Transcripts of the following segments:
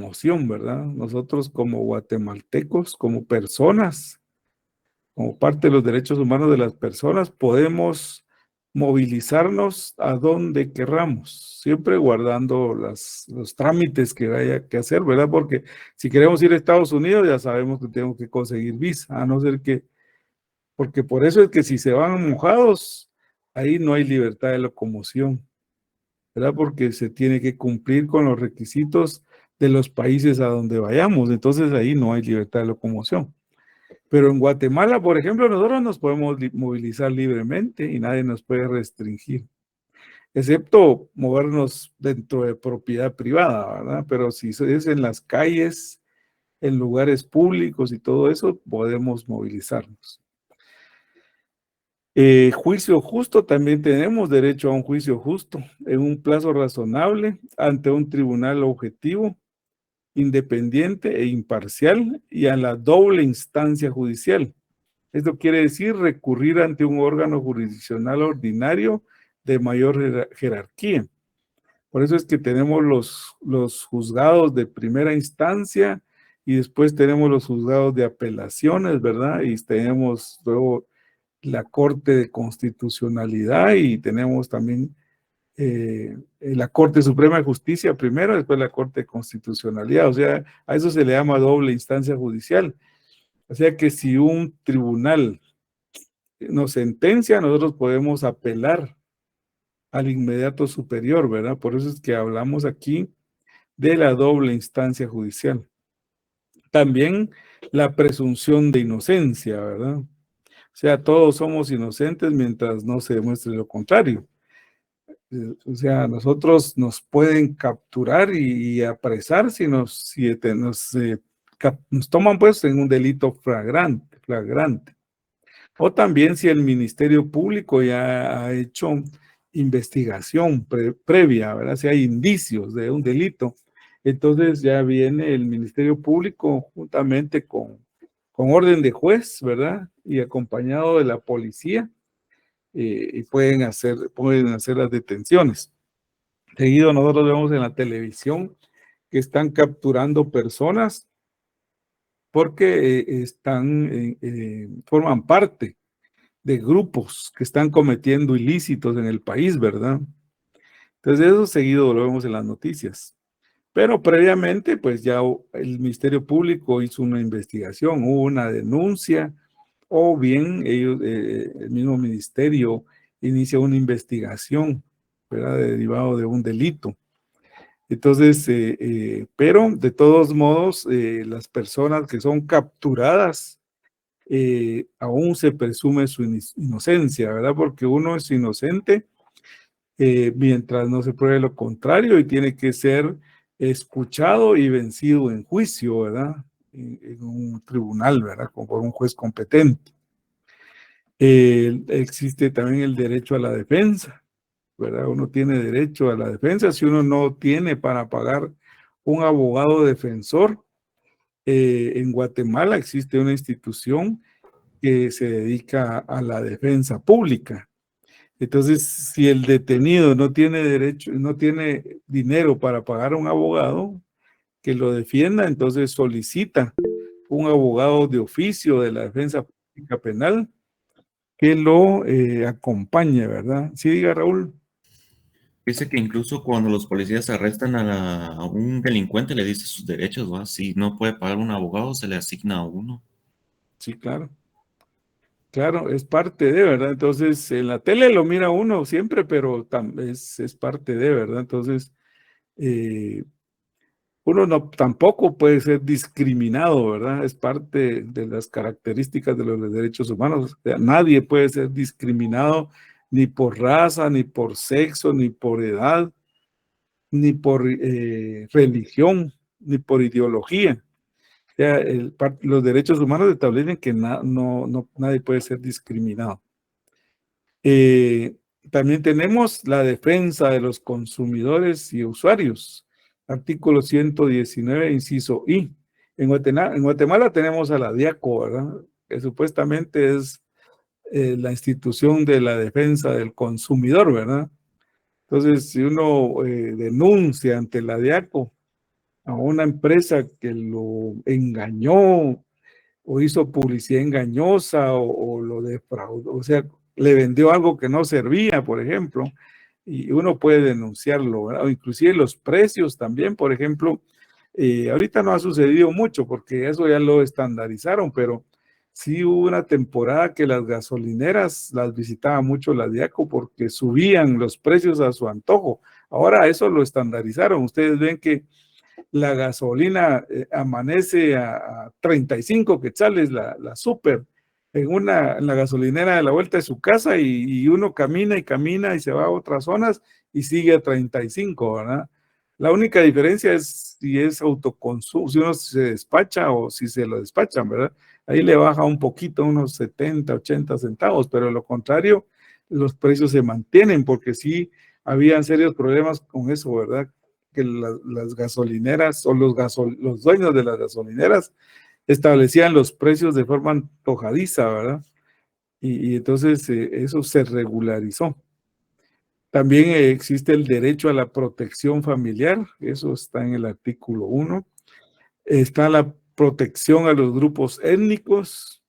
locomoción, ¿verdad? Nosotros como guatemaltecos, como personas, como parte de los derechos humanos de las personas, podemos movilizarnos a donde querramos, siempre guardando los trámites que haya que hacer, ¿verdad? Porque si queremos ir a Estados Unidos, ya sabemos que tenemos que conseguir visa, a no ser que, porque por eso es que si se van mojados, ahí no hay libertad de locomoción, ¿verdad? Porque se tiene que cumplir con los requisitos de los países a donde vayamos, entonces ahí no hay libertad de locomoción. Pero en Guatemala, por ejemplo, nosotros nos podemos movilizar libremente y nadie nos puede restringir, excepto movernos dentro de propiedad privada, ¿verdad? Pero si es en las calles, en lugares públicos y todo eso, podemos movilizarnos. Juicio justo, también tenemos derecho a un juicio justo en un plazo razonable ante un tribunal objetivo, independiente e imparcial y a la doble instancia judicial. Esto quiere decir recurrir ante un órgano jurisdiccional ordinario de mayor jerarquía. Por eso es que tenemos los juzgados de primera instancia y después tenemos los juzgados de apelaciones, ¿verdad? Y tenemos luego la Corte de Constitucionalidad y tenemos también la Corte Suprema de Justicia primero, después la Corte de Constitucionalidad. O sea, a eso se le llama doble instancia judicial. O sea que si un tribunal nos sentencia, nosotros podemos apelar al inmediato superior, ¿verdad? Por eso es que hablamos aquí de la doble instancia judicial. También la presunción de inocencia, ¿verdad? O sea, todos somos inocentes mientras no se demuestre lo contrario. O sea, nosotros nos pueden capturar y apresar si nos toman pues en un delito flagrante. O también si el Ministerio Público ya ha hecho investigación previa, ¿verdad? Si hay indicios de un delito, entonces ya viene el Ministerio Público juntamente con orden de juez, ¿verdad? Y acompañado de la policía, y pueden hacer las detenciones. Seguido nosotros vemos en la televisión que están capturando personas porque forman parte de grupos que están cometiendo ilícitos en el país, ¿verdad? Entonces eso seguido lo vemos en las noticias. Pero previamente, pues ya el Ministerio Público hizo una investigación, hubo una denuncia, o bien el mismo ministerio inicia una investigación, ¿verdad? Derivado de un delito. Entonces, pero de todos modos, las personas que son capturadas, aún se presume su inocencia, ¿verdad? Porque uno es inocente mientras no se pruebe lo contrario y tiene que ser escuchado y vencido en juicio, ¿verdad? En un tribunal, ¿verdad? Por un juez competente. Existe también el derecho a la defensa, ¿verdad? Uno tiene derecho a la defensa si uno no tiene para pagar un abogado defensor. En Guatemala existe una institución que se dedica a la defensa pública. Entonces, si el detenido no tiene derecho, no tiene dinero para pagar a un abogado que lo defienda, entonces solicita un abogado de oficio de la defensa pública penal que lo acompañe, ¿verdad? Sí, diga Raúl. Dice que incluso cuando los policías arrestan a un delincuente le dice sus derechos, ¿va? Si no puede pagar un abogado, se le asigna a uno. Sí, claro. Claro, es parte de, ¿verdad? Entonces, en la tele lo mira uno siempre, pero es parte de, ¿verdad? Entonces, uno no, tampoco puede ser discriminado, ¿verdad? Es parte de las características de los derechos humanos. O sea, nadie puede ser discriminado ni por raza, ni por sexo, ni por edad, ni por religión, ni por ideología. O sea, los derechos humanos establecen que nadie puede ser discriminado. Eh, También tenemos la defensa de los consumidores y usuarios. Artículo 119, inciso I. En Guatemala tenemos a la DIACO, ¿verdad? Que supuestamente es la institución de la defensa del consumidor, ¿verdad? Entonces, si uno denuncia ante la DIACO a una empresa que lo engañó o hizo publicidad engañosa o lo defraudó, o sea, le vendió algo que no servía, por ejemplo, y uno puede denunciarlo, ¿verdad? O inclusive los precios también, por ejemplo, ahorita no ha sucedido mucho porque eso ya lo estandarizaron, pero sí hubo una temporada que las gasolineras las visitaba mucho la Diaco porque subían los precios a su antojo. Ahora eso lo estandarizaron. Ustedes ven que la gasolina amanece a 35 quetzales, la super, en la gasolinera de la vuelta de su casa y uno camina y camina y se va a otras zonas y sigue a 35, ¿verdad? La única diferencia es si es autoconsumo, si uno se despacha o si se lo despachan, ¿verdad? Ahí le baja un poquito, unos 70, 80 centavos, pero de lo contrario, los precios se mantienen porque sí habían serios problemas con eso, ¿verdad? Que las gasolineras o los dueños de las gasolineras establecían los precios de forma antojadiza, ¿verdad? Y entonces eso se regularizó. También existe el derecho a la protección familiar, eso está en el artículo 1. Está la protección a los grupos étnicos,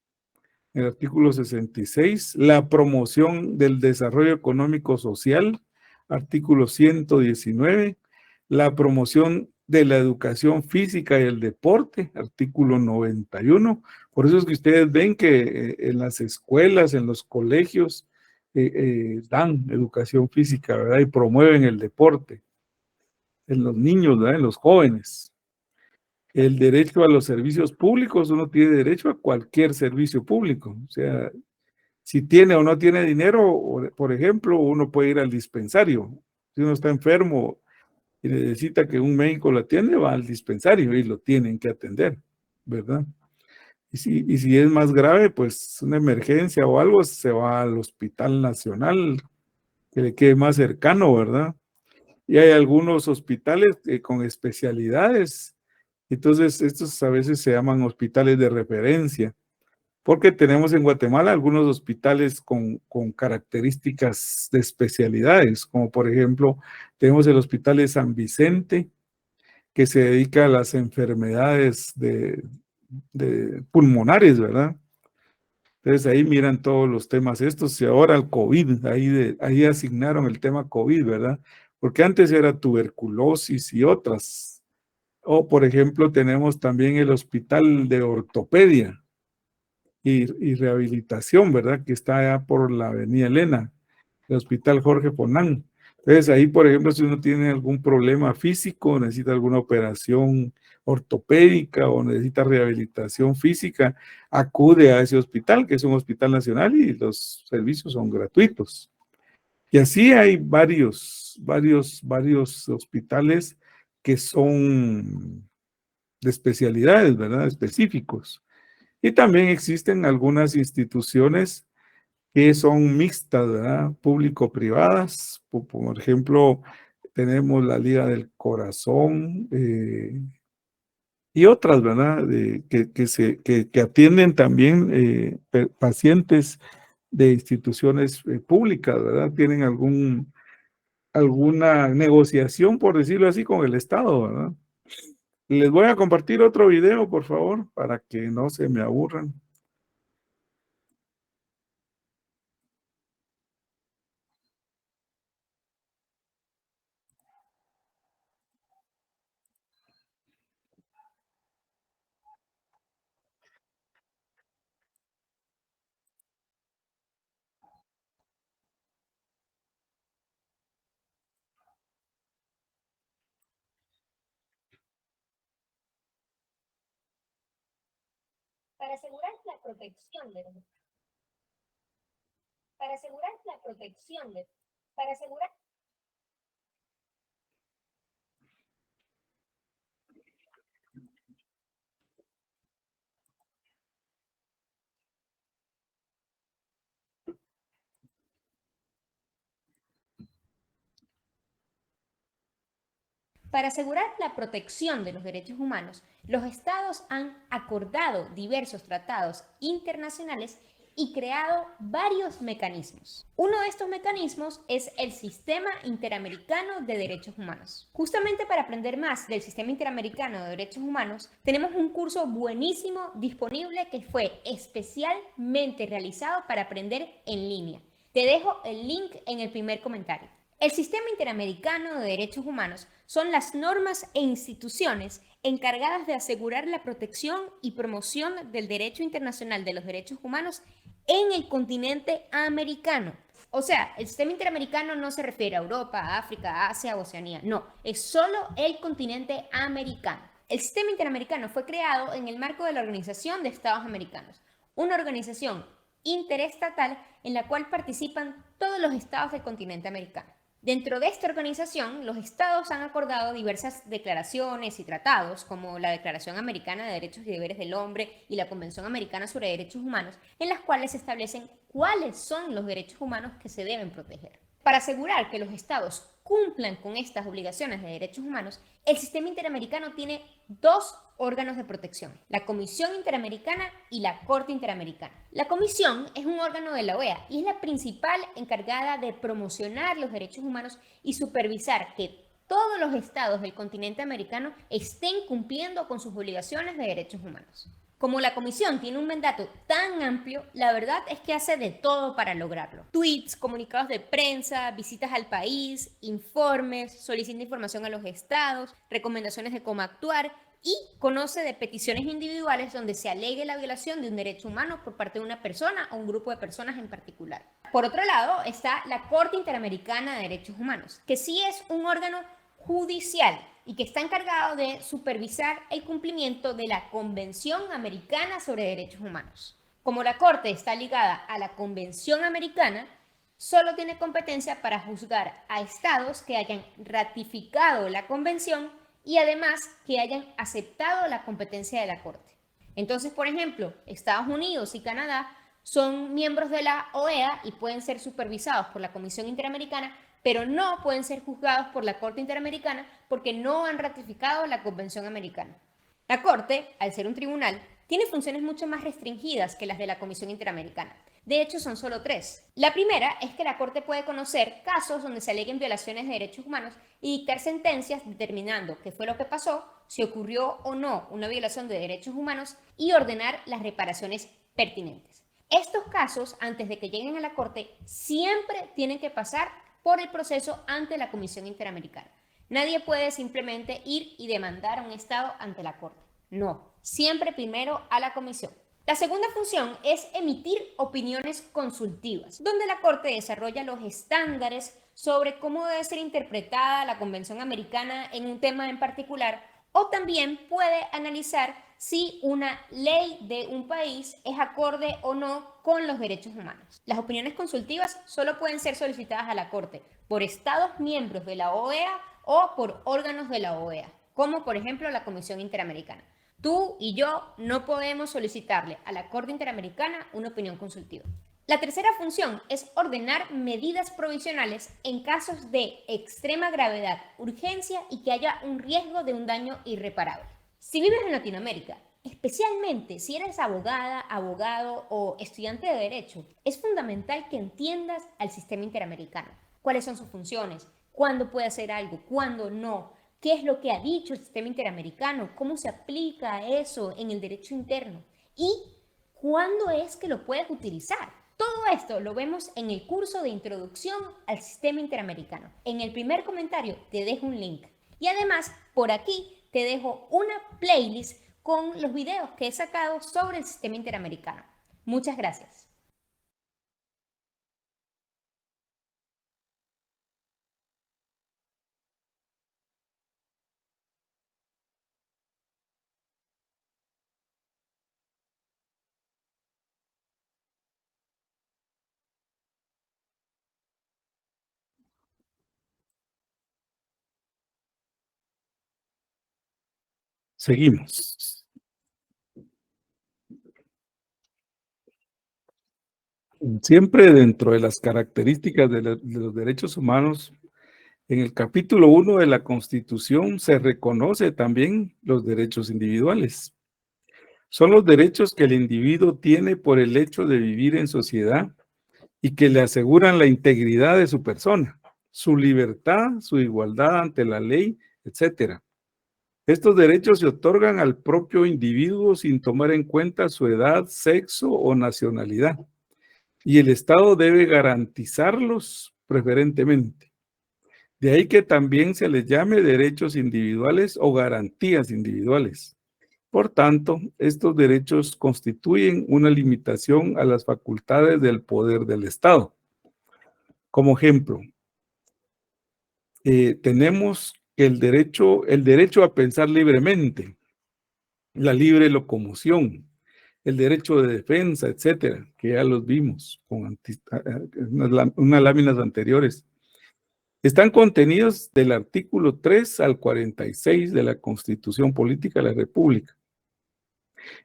el artículo 66, la promoción del desarrollo económico social, artículo 119, la promoción de la educación física y el deporte, artículo 91. Por eso es que ustedes ven que en las escuelas, en los colegios, dan educación física, ¿verdad? Y promueven el deporte en los niños, ¿verdad? En los jóvenes. El derecho a los servicios públicos, uno tiene derecho a cualquier servicio público, o sea, si tiene o no tiene dinero, por ejemplo, uno puede ir al dispensario. Si uno está enfermo y necesita que un médico lo atiende, va al dispensario y lo tienen que atender, ¿verdad? Y si es más grave, pues una emergencia o algo, se va al Hospital Nacional, que le quede más cercano, ¿verdad? Y hay algunos hospitales con especialidades. Entonces, estos a veces se llaman hospitales de referencia porque tenemos en Guatemala algunos hospitales con características de especialidades, como por ejemplo, tenemos el Hospital de San Vicente, que se dedica a las enfermedades de pulmonares, ¿verdad? Entonces ahí miran todos los temas estos y ahora el COVID, ahí asignaron el tema COVID, ¿verdad? Porque antes era tuberculosis y otras. O por ejemplo, tenemos también el Hospital de Ortopedia, y rehabilitación, ¿verdad? Que está allá por la Avenida Elena, el Hospital Jorge Ponán. Entonces, ahí, por ejemplo, si uno tiene algún problema físico, necesita alguna operación ortopédica o necesita rehabilitación física, acude a ese hospital, que es un hospital nacional y los servicios son gratuitos. Y así hay varios hospitales que son de especialidades, ¿verdad? Específicos. Y también existen algunas instituciones que son mixtas, ¿verdad? Público-privadas. Por ejemplo, tenemos la Liga del Corazón y otras, ¿verdad? Que atienden también pacientes de instituciones públicas, ¿verdad? Tienen alguna negociación, por decirlo así, con el Estado, ¿verdad? Les voy a compartir otro video, por favor, para que no se me aburran. Para asegurar la protección de los, para asegurar la protección de, para asegurar Para asegurar la protección de los derechos humanos, los Estados han acordado diversos tratados internacionales y creado varios mecanismos. Uno de estos mecanismos es el Sistema Interamericano de Derechos Humanos. Justamente para aprender más del Sistema Interamericano de Derechos Humanos, tenemos un curso buenísimo disponible que fue especialmente realizado para aprender en línea. Te dejo el link en el primer comentario. El Sistema Interamericano de Derechos Humanos son las normas e instituciones encargadas de asegurar la protección y promoción del derecho internacional de los derechos humanos en el continente americano. O sea, el sistema interamericano no se refiere a Europa, África, Asia, Oceanía. No, es solo el continente americano. El sistema interamericano fue creado en el marco de la Organización de Estados Americanos, una organización interestatal en la cual participan todos los estados del continente americano. Dentro de esta organización, los estados han acordado diversas declaraciones y tratados, como la Declaración Americana de Derechos y Deberes del Hombre y la Convención Americana sobre Derechos Humanos, en las cuales se establecen cuáles son los derechos humanos que se deben proteger. Para asegurar que los estados cumplan con estas obligaciones de derechos humanos, el sistema interamericano tiene dos órganos de protección: la Comisión Interamericana y la Corte Interamericana. La Comisión es un órgano de la OEA y es la principal encargada de promocionar los derechos humanos y supervisar que todos los estados del continente americano estén cumpliendo con sus obligaciones de derechos humanos. Como la comisión tiene un mandato tan amplio, la verdad es que hace de todo para lograrlo. Tweets, comunicados de prensa, visitas al país, informes, solicita información a los estados, recomendaciones de cómo actuar y conoce de peticiones individuales donde se alegue la violación de un derecho humano por parte de una persona o un grupo de personas en particular. Por otro lado está la Corte Interamericana de Derechos Humanos, que sí es un órgano judicial y que está encargado de supervisar el cumplimiento de la Convención Americana sobre Derechos Humanos. Como la Corte está ligada a la Convención Americana, solo tiene competencia para juzgar a estados que hayan ratificado la Convención y además que hayan aceptado la competencia de la Corte. Entonces, por ejemplo, Estados Unidos y Canadá son miembros de la OEA y pueden ser supervisados por la Comisión Interamericana, pero no pueden ser juzgados por la Corte Interamericana porque no han ratificado la Convención Americana. La Corte, al ser un tribunal, tiene funciones mucho más restringidas que las de la Comisión Interamericana. De hecho, son solo 3. La primera es que la Corte puede conocer casos donde se aleguen violaciones de derechos humanos y dictar sentencias determinando qué fue lo que pasó, si ocurrió o no una violación de derechos humanos y ordenar las reparaciones pertinentes. Estos casos, antes de que lleguen a la Corte, siempre tienen que pasar por el proceso ante la Comisión Interamericana. Nadie puede simplemente ir y demandar a un Estado ante la Corte. No, siempre primero a la Comisión. La segunda función es emitir opiniones consultivas, donde la Corte desarrolla los estándares sobre cómo debe ser interpretada la Convención Americana en un tema en particular, o también puede analizar si una ley de un país es acorde o no con los derechos humanos. Las opiniones consultivas solo pueden ser solicitadas a la Corte por estados miembros de la OEA o por órganos de la OEA, como por ejemplo la Comisión Interamericana. Tú y yo no podemos solicitarle a la Corte Interamericana una opinión consultiva. La tercera función es ordenar medidas provisionales en casos de extrema gravedad, urgencia y que haya un riesgo de un daño irreparable. Si vives en Latinoamérica, especialmente si eres abogada, abogado o estudiante de derecho, es fundamental que entiendas al sistema interamericano. ¿Cuáles son sus funciones? ¿Cuándo puede hacer algo? ¿Cuándo no? ¿Qué es lo que ha dicho el sistema interamericano? ¿Cómo se aplica eso en el derecho interno? ¿Y cuándo es que lo puedes utilizar? Todo esto lo vemos en el curso de Introducción al Sistema Interamericano. En el primer comentario te dejo un link. Y además, por aquí te dejo una playlist con los videos que he sacado sobre el sistema interamericano. Muchas gracias. Seguimos. Siempre dentro de las características de los derechos humanos, en el capítulo 1 de la Constitución se reconoce también los derechos individuales. Son los derechos que el individuo tiene por el hecho de vivir en sociedad y que le aseguran la integridad de su persona, su libertad, su igualdad ante la ley, etc. Estos derechos se otorgan al propio individuo sin tomar en cuenta su edad, sexo o nacionalidad, y el Estado debe garantizarlos preferentemente. De ahí que también se les llame derechos individuales o garantías individuales. Por tanto, estos derechos constituyen una limitación a las facultades del poder del Estado. Como ejemplo, tenemos el derecho a pensar libremente, la libre locomoción, el derecho de defensa, etcétera, que ya los vimos con unas láminas anteriores. Están contenidos del artículo 3 al 46 de la Constitución Política de la República.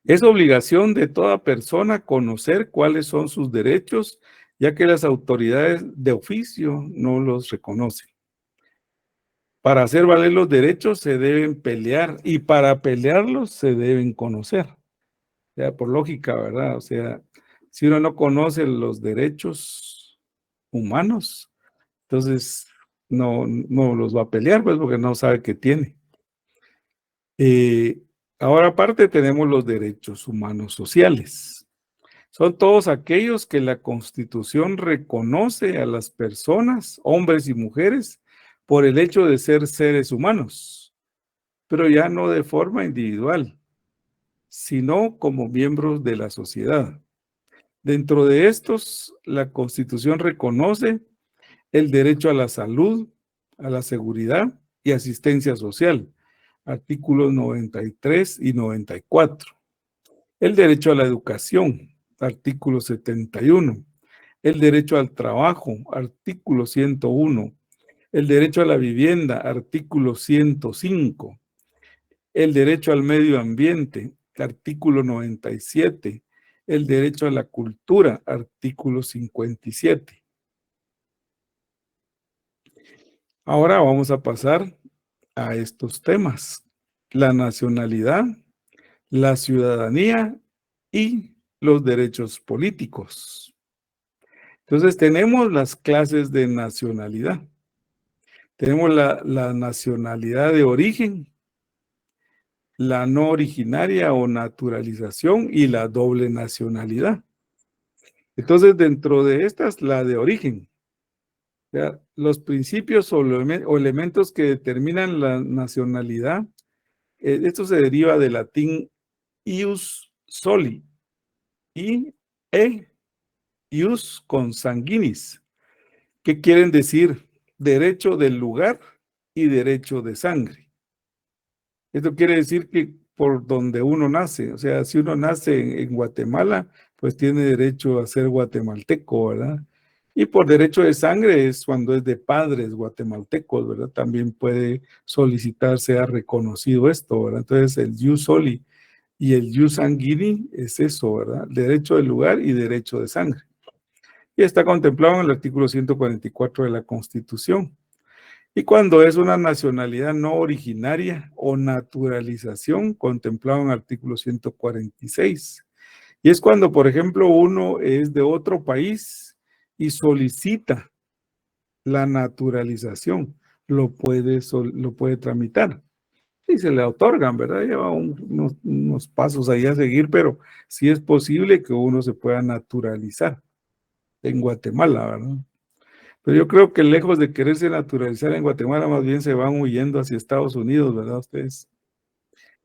Es obligación de toda persona conocer cuáles son sus derechos, ya que las autoridades de oficio no los reconocen. Para hacer valer los derechos se deben pelear y para pelearlos se deben conocer. O sea, por lógica, ¿verdad? O sea, si uno no conoce los derechos humanos, entonces no los va a pelear, pues, porque no sabe qué tiene. Ahora aparte tenemos los derechos humanos sociales. Son todos aquellos que la Constitución reconoce a las personas, hombres y mujeres, por el hecho de ser seres humanos, pero ya no de forma individual, sino como miembros de la sociedad. Dentro de estos, la Constitución reconoce el derecho a la salud, a la seguridad y asistencia social, artículos 93 y 94. El derecho a la educación, artículo 71. El derecho al trabajo, artículo 101. El derecho a la vivienda, artículo 105. El derecho al medio ambiente, artículo 97. El derecho a la cultura, artículo 57. Ahora vamos a pasar a estos temas: la nacionalidad, la ciudadanía y los derechos políticos. Entonces tenemos las clases de nacionalidad. Tenemos la nacionalidad de origen, la no originaria o naturalización y la doble nacionalidad. Entonces dentro de estas, la de origen. O sea, los principios o elementos que determinan la nacionalidad, esto se deriva del latín ius soli y ius consanguinis, que quieren decir derecho del lugar y derecho de sangre. Esto quiere decir que por donde uno nace, o sea, si uno nace en Guatemala, pues tiene derecho a ser guatemalteco, ¿verdad? Y por derecho de sangre es cuando es de padres guatemaltecos, ¿verdad? También puede solicitar sea reconocido esto, ¿verdad? Entonces el ius soli y el ius sanguini es eso, ¿verdad? Derecho del lugar y derecho de sangre. Y está contemplado en el artículo 144 de la Constitución. Y cuando es una nacionalidad no originaria o naturalización, contemplado en el artículo 146. Y es cuando, por ejemplo, uno es de otro país y solicita la naturalización, lo puede tramitar. Y se le otorgan, ¿verdad? Lleva unos pasos ahí a seguir, pero sí es posible que uno se pueda naturalizar en Guatemala, ¿verdad? Pero yo creo que lejos de quererse naturalizar en Guatemala, más bien se van huyendo hacia Estados Unidos, ¿verdad? Ustedes.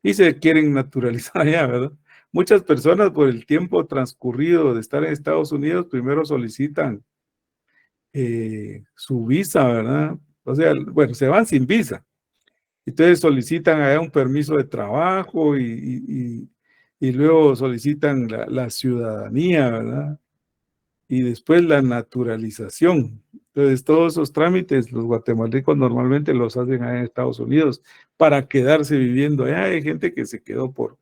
Y se quieren naturalizar allá, ¿verdad? Muchas personas por el tiempo transcurrido de estar en Estados Unidos, primero solicitan su visa, ¿verdad? O sea, bueno, se van sin visa. Entonces solicitan allá un permiso de trabajo y luego solicitan la ciudadanía, ¿verdad? Y después la naturalización. Entonces, todos esos trámites los guatemaltecos normalmente los hacen allá en Estados Unidos para quedarse viviendo allá. Hay gente que se quedó por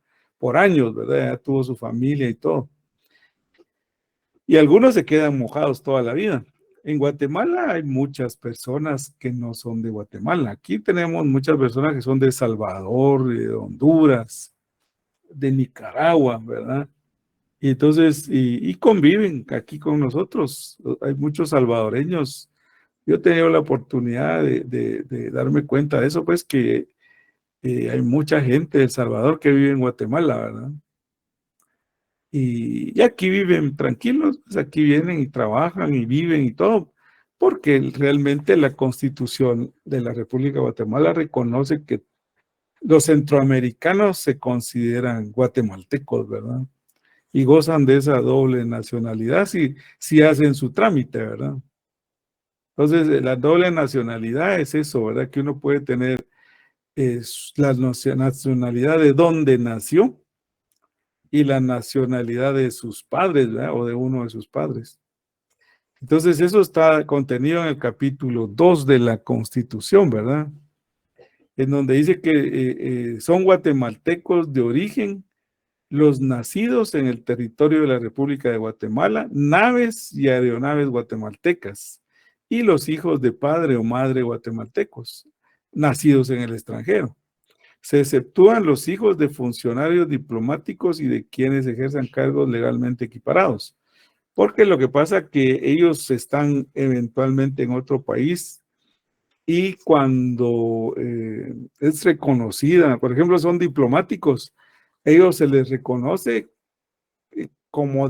años, ¿verdad? Ya tuvo su familia y todo. Y algunos se quedan mojados toda la vida. En Guatemala hay muchas personas que no son de Guatemala. Aquí tenemos muchas personas que son de El Salvador, de Honduras, de Nicaragua, ¿verdad? Y entonces, y conviven aquí con nosotros. Hay muchos salvadoreños. Yo he tenido la oportunidad de darme cuenta de eso, pues que hay mucha gente de El Salvador que vive en Guatemala, ¿verdad? Y aquí viven tranquilos, pues aquí vienen y trabajan y viven y todo, porque realmente la Constitución de la República de Guatemala reconoce que los centroamericanos se consideran guatemaltecos, ¿verdad? Y gozan de esa doble nacionalidad si hacen su trámite, ¿verdad? Entonces, la doble nacionalidad es eso, ¿verdad? Que uno puede tener la nacionalidad de donde nació y la nacionalidad de sus padres, ¿verdad? O de uno de sus padres. Entonces, eso está contenido en el capítulo 2 de la Constitución, ¿verdad? En donde dice que son guatemaltecos de origen los nacidos en el territorio de la República de Guatemala, naves y aeronaves guatemaltecas, y los hijos de padre o madre guatemaltecos, nacidos en el extranjero. Se exceptúan los hijos de funcionarios diplomáticos y de quienes ejerzan cargos legalmente equiparados, porque lo que pasa es que ellos están eventualmente en otro país y cuando es reconocida, por ejemplo, son diplomáticos, ellos se les reconoce como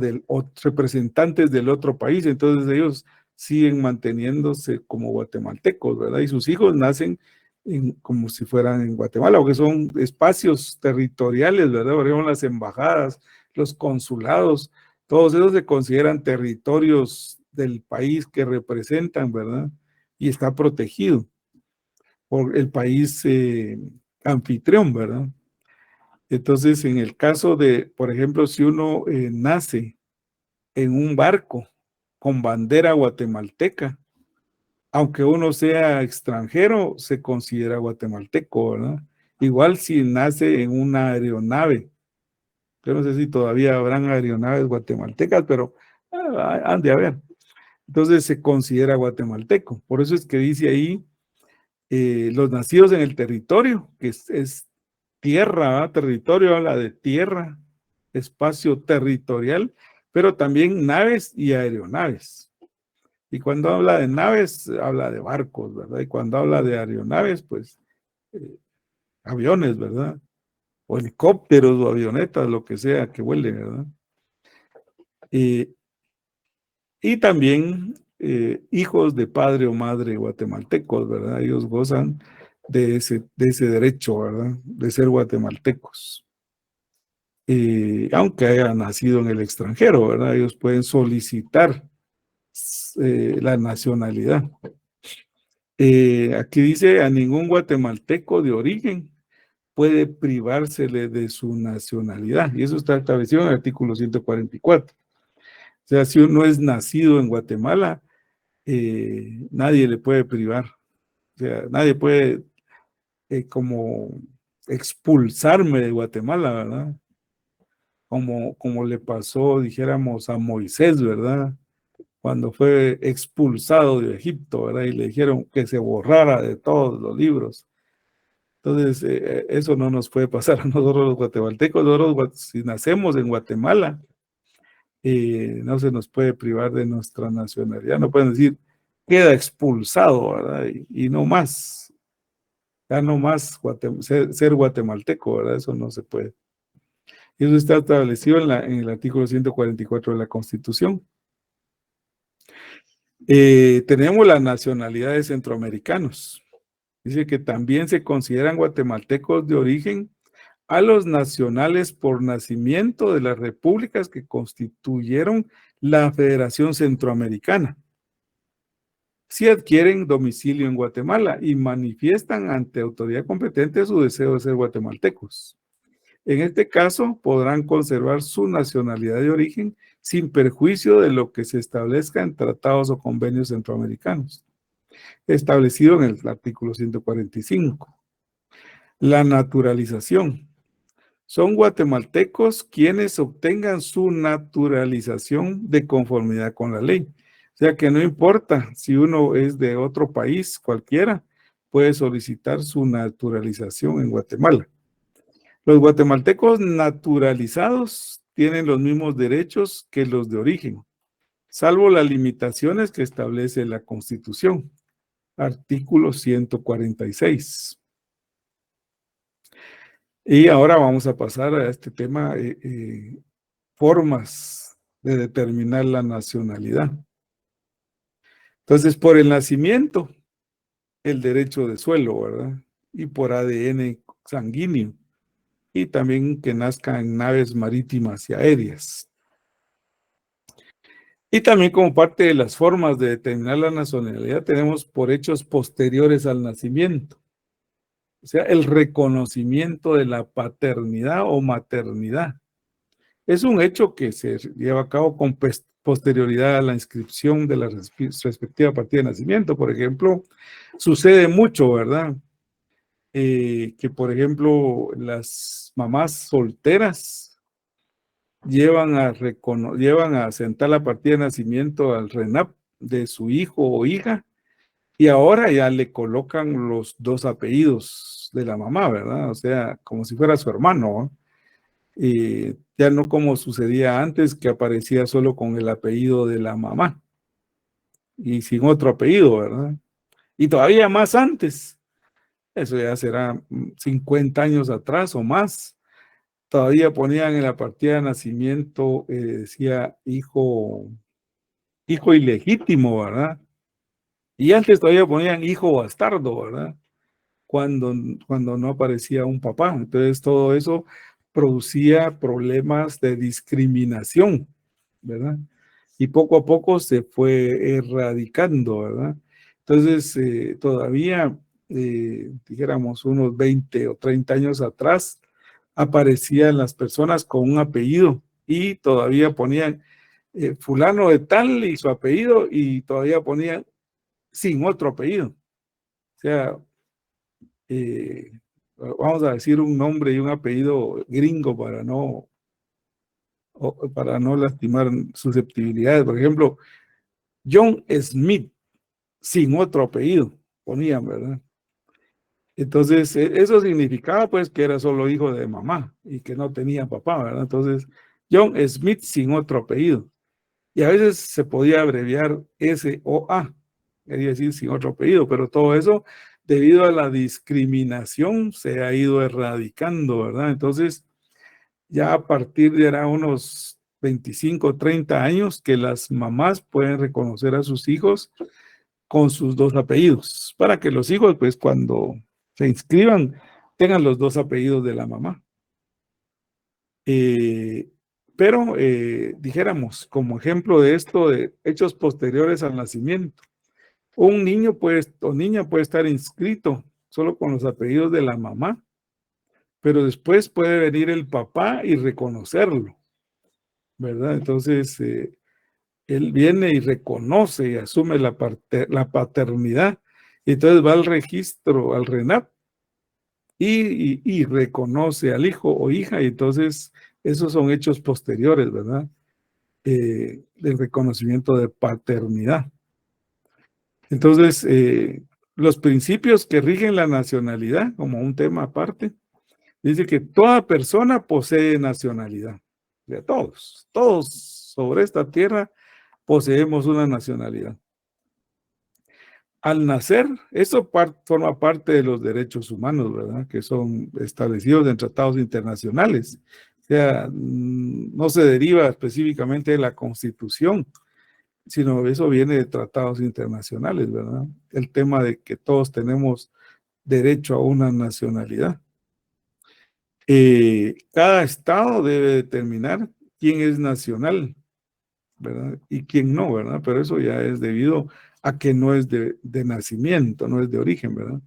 representantes del otro país, entonces ellos siguen manteniéndose como guatemaltecos, ¿verdad? Y sus hijos nacen como si fueran en Guatemala, porque son espacios territoriales, ¿verdad? Por ejemplo, las embajadas, los consulados, todos esos se consideran territorios del país que representan, ¿verdad? Y está protegido por el país anfitrión, ¿verdad? Entonces, en el caso de, por ejemplo, si uno nace en un barco con bandera guatemalteca, aunque uno sea extranjero, se considera guatemalteco, ¿verdad? Igual si nace en una aeronave. Yo no sé si todavía habrán aeronaves guatemaltecas, pero han de haber. Entonces se considera guatemalteco. Por eso es que dice ahí, los nacidos en el territorio, que es tierra, ¿verdad? Territorio habla de tierra, espacio territorial, pero también naves y aeronaves. Y cuando habla de naves, habla de barcos, ¿verdad? Y cuando habla de aeronaves, pues aviones, ¿verdad? O helicópteros o avionetas, lo que sea que vuelen, ¿verdad? Y también hijos de padre o madre guatemaltecos, ¿verdad? Ellos gozan de ese derecho, ¿verdad? De ser guatemaltecos. Aunque hayan nacido en el extranjero, ¿verdad? Ellos pueden solicitar la nacionalidad. Aquí dice, a ningún guatemalteco de origen puede privársele de su nacionalidad. Y eso está establecido en el artículo 144. O sea, si uno es nacido en Guatemala, nadie le puede privar. O sea, nadie puede como expulsarme de Guatemala, ¿verdad? Como le pasó, dijéramos, a Moisés, ¿verdad? Cuando fue expulsado de Egipto, ¿verdad? Y le dijeron que se borrara de todos los libros. Entonces, eso no nos puede pasar a nosotros los guatemaltecos. Nosotros, si nacemos en Guatemala, no se nos puede privar de nuestra nacionalidad. No pueden decir, queda expulsado, ¿verdad? Y no más. Ya no más ser guatemalteco, ¿verdad? Eso no se puede. Y eso está establecido en el artículo 144 de la Constitución. Tenemos las nacionalidades centroamericanos. Dice que también se consideran guatemaltecos de origen a los nacionales por nacimiento de las repúblicas que constituyeron la Federación Centroamericana, si adquieren domicilio en Guatemala y manifiestan ante autoridad competente su deseo de ser guatemaltecos. En este caso, podrán conservar su nacionalidad de origen sin perjuicio de lo que se establezca en tratados o convenios centroamericanos, establecido en el artículo 145. La naturalización. Son guatemaltecos quienes obtengan su naturalización de conformidad con la ley. O sea que no importa si uno es de otro país, cualquiera puede solicitar su naturalización en Guatemala. Los guatemaltecos naturalizados tienen los mismos derechos que los de origen, salvo las limitaciones que establece la Constitución. Artículo 146. Y ahora vamos a pasar a este tema, formas de determinar la nacionalidad. Entonces, por el nacimiento, el derecho de suelo, ¿verdad? Y por ADN sanguíneo. Y también que nazca en naves marítimas y aéreas. Y también como parte de las formas de determinar la nacionalidad, tenemos por hechos posteriores al nacimiento. O sea, el reconocimiento de la paternidad o maternidad. Es un hecho que se lleva a cabo con posterioridad a la inscripción de la respectiva partida de nacimiento. Por ejemplo, sucede mucho, ¿verdad? Que, por ejemplo, las mamás solteras llevan a sentar la partida de nacimiento al RENAP de su hijo o hija, y ahora ya le colocan los dos apellidos de la mamá, ¿verdad? O sea, como si fuera su hermano, ¿no? Ya no como sucedía antes, que aparecía solo con el apellido de la mamá y sin otro apellido, ¿verdad? Y todavía más antes, eso ya será 50 años atrás o más, todavía ponían en la partida de nacimiento, decía hijo ilegítimo, ¿verdad? Y antes todavía ponían hijo bastardo, ¿verdad? Cuando no aparecía un papá. Entonces todo eso producía problemas de discriminación, ¿verdad? Y poco a poco se fue erradicando, ¿verdad? Entonces todavía, dijéramos, unos 20 o 30 años atrás, aparecían las personas con un apellido y todavía ponían fulano de tal y su apellido, y todavía ponían sin otro apellido. O sea, vamos a decir un nombre y un apellido gringo para no lastimar susceptibilidades. Por ejemplo, John Smith, sin otro apellido, ponían, ¿verdad? Entonces, eso significaba pues que era solo hijo de mamá y que no tenía papá, ¿verdad? Entonces, John Smith sin otro apellido. Y a veces se podía abreviar SOA, quería decir sin otro apellido, pero todo eso, debido a la discriminación, se ha ido erradicando, ¿verdad? Entonces, ya a partir de ahora unos 25, 30 años, que las mamás pueden reconocer a sus hijos con sus dos apellidos, para que los hijos, pues, cuando se inscriban, tengan los dos apellidos de la mamá. Pero dijéramos, como ejemplo de esto, de hechos posteriores al nacimiento, un niño o niña puede estar inscrito solo con los apellidos de la mamá, pero después puede venir el papá y reconocerlo, ¿verdad? Entonces, él viene y reconoce y asume la paternidad, y entonces va al registro, al RENAP, y reconoce al hijo o hija, y entonces esos son hechos posteriores, ¿verdad? Del reconocimiento de paternidad. Entonces, los principios que rigen la nacionalidad, como un tema aparte, dice que toda persona posee nacionalidad. De todos sobre esta tierra poseemos una nacionalidad. Al nacer, eso forma parte de los derechos humanos, ¿verdad? Que son establecidos en tratados internacionales. O sea, no se deriva específicamente de la Constitución, sino eso viene de tratados internacionales, ¿verdad? El tema de que todos tenemos derecho a una nacionalidad. Cada estado debe determinar quién es nacional, ¿verdad? Y quién no, ¿verdad? Pero eso ya es debido a que no es de nacimiento, no es de origen, ¿verdad?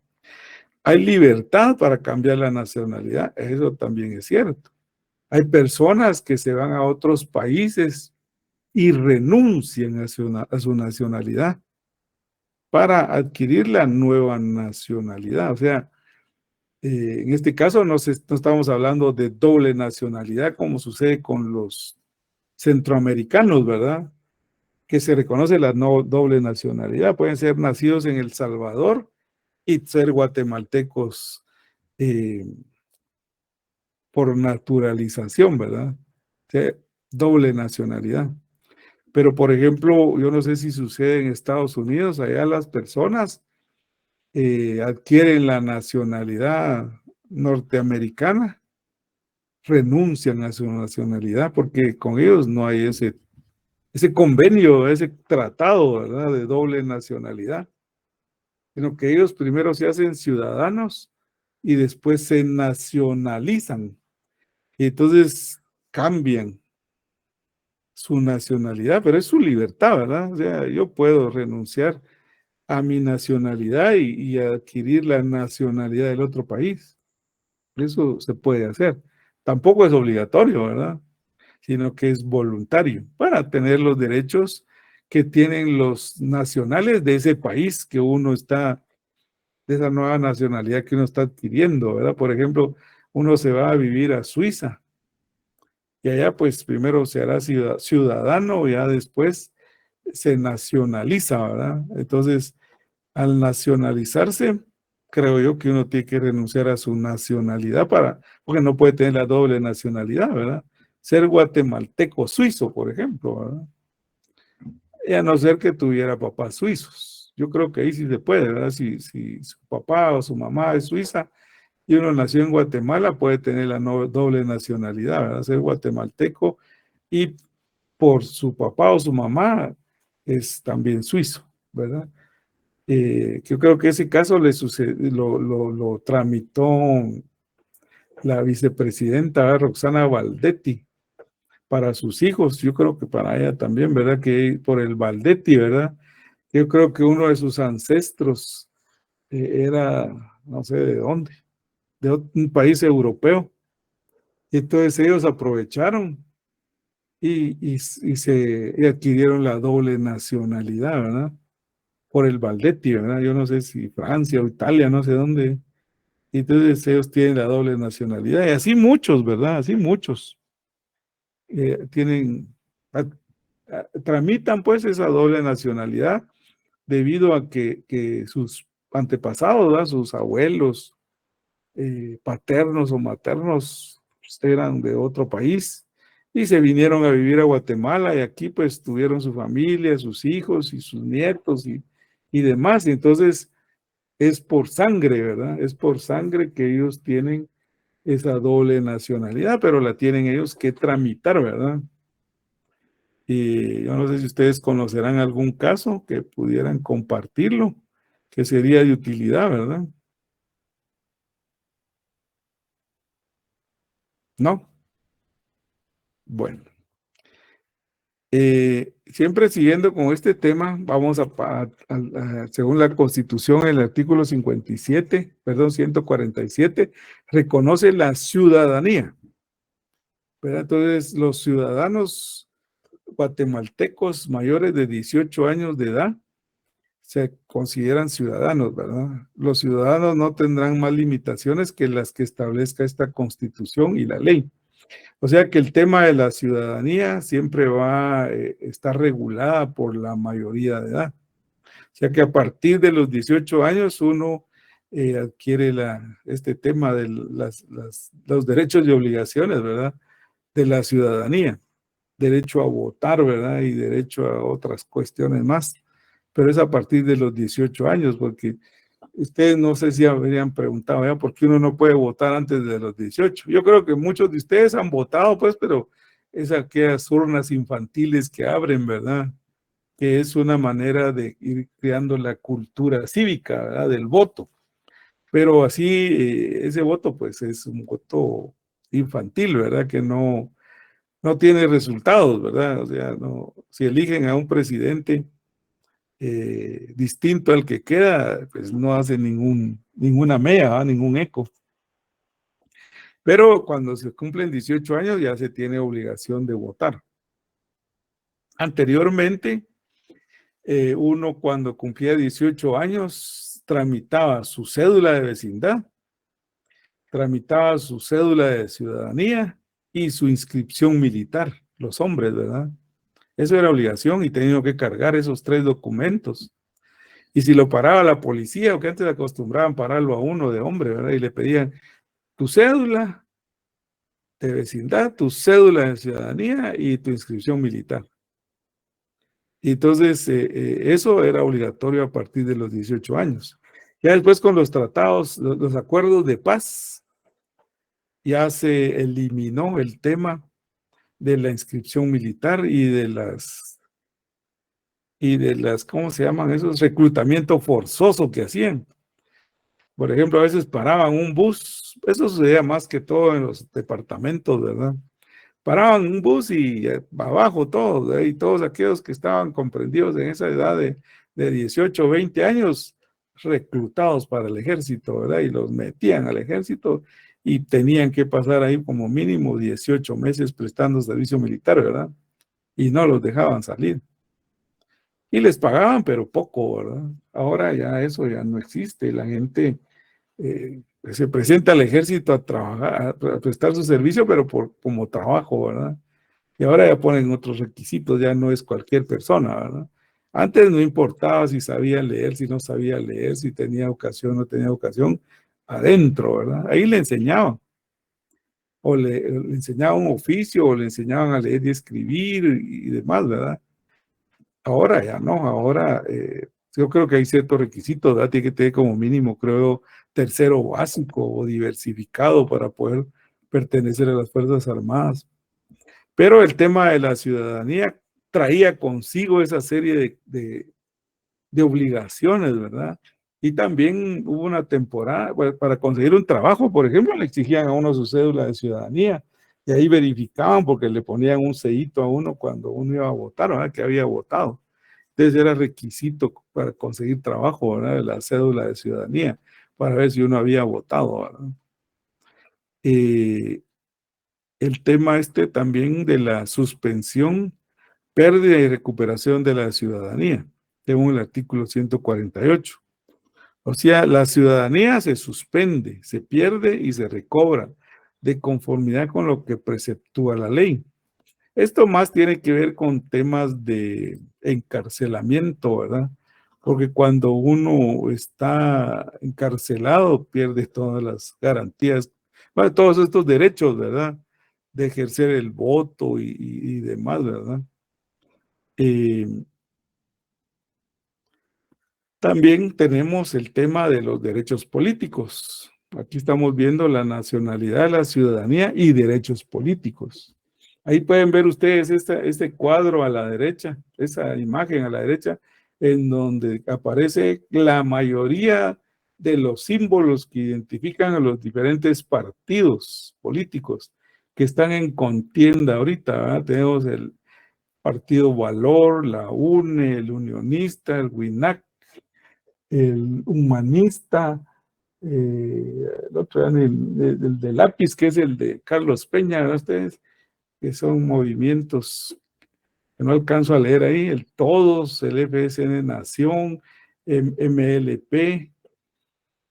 Hay libertad para cambiar la nacionalidad, eso también es cierto. Hay personas que se van a otros países y renuncian a su nacionalidad para adquirir la nueva nacionalidad. O sea, en este caso no estamos hablando de doble nacionalidad como sucede con los centroamericanos, ¿verdad? Que se reconoce la doble nacionalidad. Pueden ser nacidos en El Salvador y ser guatemaltecos por naturalización, ¿verdad? O sea, doble nacionalidad. Pero, por ejemplo, yo no sé si sucede en Estados Unidos, allá las personas adquieren la nacionalidad norteamericana, renuncian a su nacionalidad porque con ellos no hay ese convenio, ese tratado, ¿verdad?, de doble nacionalidad, sino que ellos primero se hacen ciudadanos y después se nacionalizan y entonces cambian su nacionalidad, pero es su libertad, ¿verdad? O sea, yo puedo renunciar a mi nacionalidad y adquirir la nacionalidad del otro país. Eso se puede hacer. Tampoco es obligatorio, ¿verdad? Sino que es voluntario para tener los derechos que tienen los nacionales de ese país que uno está, de esa nueva nacionalidad que uno está adquiriendo, ¿verdad? Por ejemplo, uno se va a vivir a Suiza y allá pues primero se hará ciudadano y ya después se nacionaliza, ¿verdad? Entonces, al nacionalizarse, creo yo que uno tiene que renunciar a su nacionalidad porque no puede tener la doble nacionalidad, ¿verdad? Ser guatemalteco suizo, por ejemplo, ¿verdad? Y a no ser que tuviera papás suizos. Yo creo que ahí sí se puede, ¿verdad? Si su papá o su mamá es suiza y uno nació en Guatemala, puede tener la doble nacionalidad, ¿verdad? Ser guatemalteco y por su papá o su mamá es también suizo, ¿verdad? Yo creo que ese caso lo tramitó la vicepresidenta Roxana Valdetti para sus hijos, yo creo que para ella también, ¿verdad? Que por el Valdetti, ¿verdad? Yo creo que uno de sus ancestros era, no sé de dónde, de un país europeo. Y entonces ellos aprovecharon y adquirieron la doble nacionalidad, ¿verdad? Por el Valdetti, ¿verdad? Yo no sé si Francia o Italia, no sé dónde. Y entonces ellos tienen la doble nacionalidad. Y así muchos, ¿verdad? Así muchos tienen, tramitan pues esa doble nacionalidad debido a que sus antepasados, ¿verdad? Sus abuelos, paternos o maternos, pues, eran de otro país y se vinieron a vivir a Guatemala y aquí pues tuvieron su familia, sus hijos y sus nietos y demás. Y entonces es por sangre, ¿verdad? Es por sangre que ellos tienen esa doble nacionalidad, pero la tienen ellos que tramitar, ¿verdad? Y yo no sé si ustedes conocerán algún caso que pudieran compartirlo, que sería de utilidad, ¿verdad? ¿No? Bueno. Siempre siguiendo con este tema, vamos según la Constitución, el artículo 57, perdón, 147, reconoce la ciudadanía, ¿verdad? Entonces, los ciudadanos guatemaltecos mayores de 18 años de edad se consideran ciudadanos, ¿verdad? Los ciudadanos no tendrán más limitaciones que las que establezca esta Constitución y la ley. O sea que el tema de la ciudadanía siempre va a estar regulada por la mayoría de edad. O sea que a partir de los 18 años uno adquiere este tema de los derechos y obligaciones, ¿verdad? De la ciudadanía. Derecho a votar, ¿verdad? Y derecho a otras cuestiones más. Pero es a partir de los 18 años, porque ustedes no sé si habrían preguntado, ¿ya? ¿Por qué uno no puede votar antes de los 18? Yo creo que muchos de ustedes han votado, pues, pero es aquellas urnas infantiles que abren, ¿verdad? Que es una manera de ir creando la cultura cívica, ¿verdad? Del voto. Pero así, ese voto, pues, es un voto infantil, ¿verdad? Que no tiene resultados, ¿verdad? O sea, no, si eligen a un presidente distinto al que queda, pues no hace ninguna mella, ningún eco. Pero cuando se cumplen 18 años ya se tiene obligación de votar. Anteriormente, uno cuando cumplía 18 años tramitaba su cédula de vecindad, tramitaba su cédula de ciudadanía y su inscripción militar, los hombres, ¿verdad? Eso era obligación y tenía que cargar esos 3 documentos. Y si lo paraba la policía, o que antes acostumbraban pararlo a uno de hombre, ¿verdad? Y le pedían tu cédula de vecindad, tu cédula de ciudadanía y tu inscripción militar. Y entonces eso era obligatorio a partir de los 18 años. Ya después con los tratados, los acuerdos de paz, ya se eliminó el tema de la inscripción militar y de las, ¿cómo se llaman esos? Reclutamiento forzoso que hacían. Por ejemplo, a veces paraban un bus, eso sucedía más que todo en los departamentos, ¿verdad? Paraban un bus y abajo todos, y todos aquellos que estaban comprendidos en esa edad de 18 o 20 años, reclutados para el ejército, ¿verdad? Y los metían al ejército y tenían que pasar ahí como mínimo 18 meses prestando servicio militar, ¿verdad? Y no los dejaban salir. Y les pagaban, pero poco, ¿verdad? Ahora ya eso ya no existe. La gente se presenta al ejército a trabajar, a prestar su servicio, pero como trabajo, ¿verdad? Y ahora ya ponen otros requisitos, ya no es cualquier persona, ¿verdad? Antes no importaba si sabía leer, si no sabía leer, si tenía ocasión o no tenía ocasión, adentro, ¿verdad? Ahí le enseñaban. O le enseñaban un oficio, o le enseñaban a leer y escribir y demás, ¿verdad? Ahora ya no, ahora yo creo que hay ciertos requisitos, ¿verdad? Tiene que tener como mínimo, creo, tercero básico o diversificado para poder pertenecer a las Fuerzas Armadas. Pero el tema de la ciudadanía traía consigo esa serie de obligaciones, ¿verdad? Y también hubo una temporada, pues, para conseguir un trabajo, por ejemplo, le exigían a uno su cédula de ciudadanía y ahí verificaban porque le ponían un sellito a uno cuando uno iba a votar, ¿verdad? Que había votado. Entonces era requisito para conseguir trabajo, ¿verdad? La cédula de ciudadanía, para ver si uno había votado, ¿verdad? El tema también de la suspensión, pérdida y recuperación de la ciudadanía, según el artículo 148. O sea, la ciudadanía se suspende, se pierde y se recobra de conformidad con lo que preceptúa la ley. Esto más tiene que ver con temas de encarcelamiento, ¿verdad? Porque cuando uno está encarcelado, pierde todas las garantías, bueno, todos estos derechos, ¿verdad? De ejercer el voto y demás, ¿verdad? También tenemos el tema de los derechos políticos. Aquí estamos viendo la nacionalidad, la ciudadanía y derechos políticos. Ahí pueden ver ustedes este cuadro a la derecha, esa imagen a la derecha, en donde aparece la mayoría de los símbolos que identifican a los diferentes partidos políticos que están en contienda ahorita, ¿verdad? Tenemos el Partido Valor, la UNE, el Unionista, el WINAC, el Humanista, el otro, el de lápiz, que es el de Carlos Peña, ¿verdad? Ustedes, que son movimientos que no alcanzo a leer ahí, el Todos, el FSN Nación, MLP,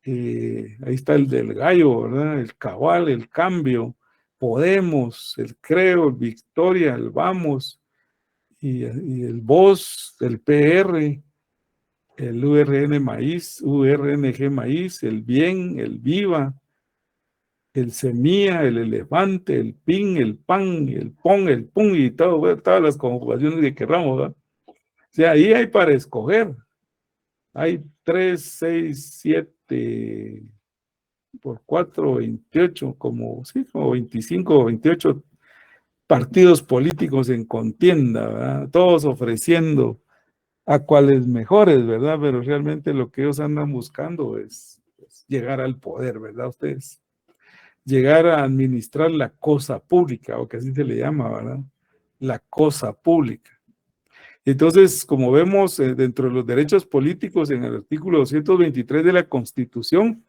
ahí está el del Gallo, ¿verdad? El Cabal, el Cambio, Podemos, el Creo, el Victoria, el Vamos, y el VOZ, el PR, el URN Maíz, URNG Maíz, el Bien, el Viva, el Semilla, el Elefante, el PIN, el PAN, el PON, el PUN y todo, bueno, todas las conjugaciones que queramos, ¿verdad? O sea, ahí hay para escoger. Hay 3, 6, 7 por 4, 28, como 25 o 28 partidos políticos en contienda, ¿verdad? Todos ofreciendo a cuales mejores, ¿verdad? Pero realmente lo que ellos andan buscando es llegar al poder, ¿verdad? Ustedes, llegar a administrar la cosa pública, o que así se le llama, ¿verdad? La cosa pública. Entonces, como vemos dentro de los derechos políticos, en el artículo 223 de la Constitución,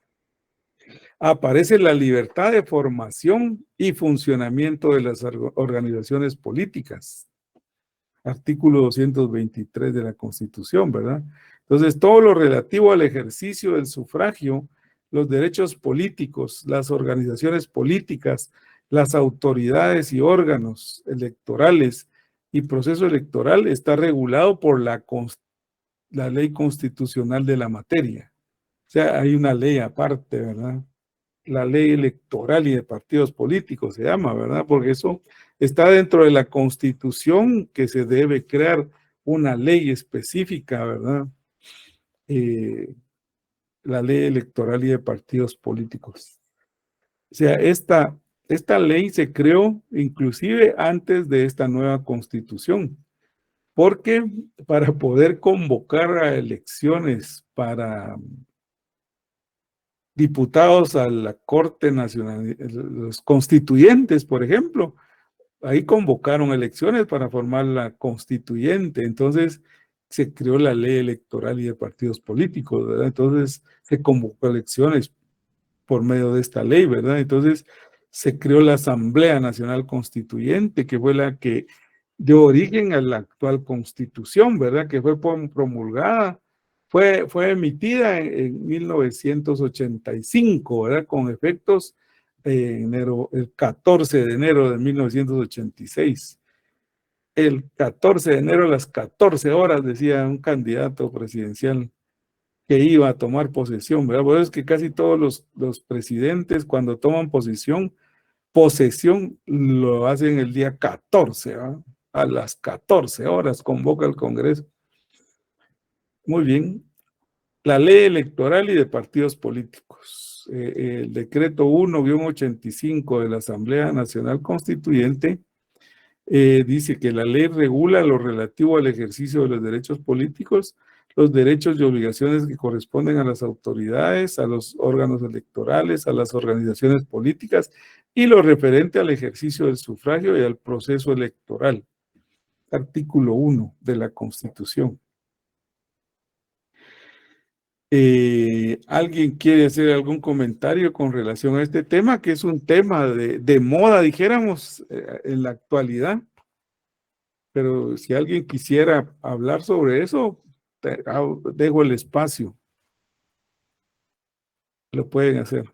aparece la libertad de formación y funcionamiento de las organizaciones políticas. Artículo 223 de la Constitución, ¿verdad? Entonces, todo lo relativo al ejercicio del sufragio, los derechos políticos, las organizaciones políticas, las autoridades y órganos electorales y proceso electoral está regulado por la ley constitucional de la materia. O sea, hay una ley aparte, ¿verdad? la ley electoral y de partidos políticos, se llama, ¿verdad? Porque eso está dentro de la Constitución, que se debe crear una ley específica, ¿verdad? La ley electoral y de partidos políticos. O sea, esta ley se creó inclusive antes de esta nueva Constitución, porque para poder convocar a elecciones para diputados a la Corte Nacional, los constituyentes, por ejemplo, ahí convocaron elecciones para formar la constituyente. Entonces se creó la ley electoral y de partidos políticos, ¿verdad? Entonces se convocó elecciones por medio de esta ley, ¿verdad? Entonces se creó la Asamblea Nacional Constituyente, que fue la que dio origen a la actual Constitución, ¿verdad? Que fue promulgada, fue emitida en 1985, ¿verdad? Con efectos el 14 de enero de 1986. El 14 de enero a las 14 horas, decía un candidato presidencial que iba a tomar posesión, ¿verdad? Por eso es que casi todos los presidentes, cuando toman posesión lo hacen el día 14, ¿verdad? A las 14 horas convoca el Congreso. Muy bien. La ley electoral y de partidos políticos. El decreto 1-85 de la Asamblea Nacional Constituyente dice que la ley regula lo relativo al ejercicio de los derechos políticos, los derechos y obligaciones que corresponden a las autoridades, a los órganos electorales, a las organizaciones políticas y lo referente al ejercicio del sufragio y al proceso electoral. Artículo 1 de la Constitución. ¿Alguien quiere hacer algún comentario con relación a este tema, que es un tema de moda, dijéramos, en la actualidad? Pero si alguien quisiera hablar sobre eso, dejo el espacio. Lo pueden hacer.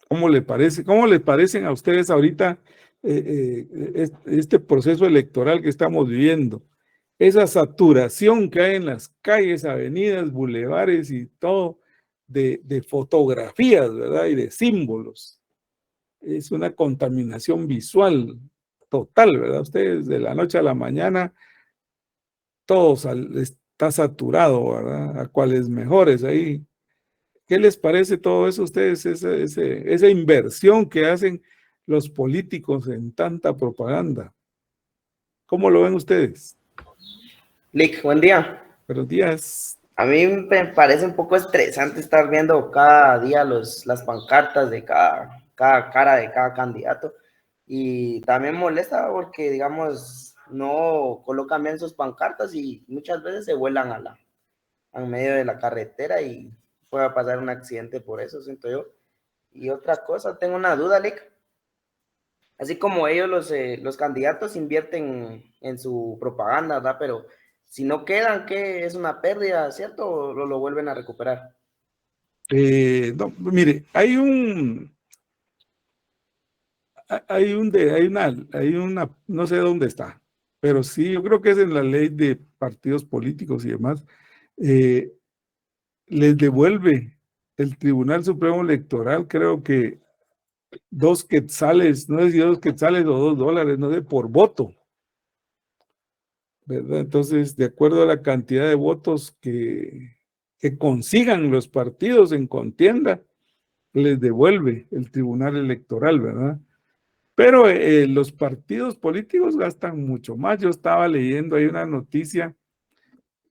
¿Cómo le parece? ¿Cómo les parecen a ustedes ahorita este proceso electoral que estamos viviendo? Esa saturación que hay en las calles, avenidas, bulevares y todo de fotografías, ¿verdad? Y de símbolos. Es una contaminación visual total, ¿verdad? Ustedes de la noche a la mañana, todo está saturado, ¿verdad? A cuales mejores ahí. ¿Qué les parece todo eso a ustedes, esa inversión que hacen los políticos en tanta propaganda? ¿Cómo lo ven ustedes? Lick, buen día. Buenos días. A mí me parece un poco estresante estar viendo cada día las pancartas de cada cara de cada candidato, y también molesta porque, digamos, no colocan bien sus pancartas y muchas veces se vuelan en medio de la carretera y puede pasar un accidente por eso, siento yo. Y otra cosa, tengo una duda, Lick. Así como ellos, los candidatos invierten en su propaganda, ¿verdad? Pero si no quedan, ¿qué? ¿Es una pérdida, cierto? ¿O lo vuelven a recuperar? No, mire, hay una, no sé dónde está, pero sí, yo creo que es en la ley de partidos políticos y demás, les devuelve el Tribunal Supremo Electoral, creo que 2 quetzales, no sé si 2 quetzales o $2, no sé, por voto, ¿verdad? Entonces, de acuerdo a la cantidad de votos que consigan los partidos en contienda, les devuelve el Tribunal Electoral, ¿verdad? Pero los partidos políticos gastan mucho más. Yo estaba leyendo ahí una noticia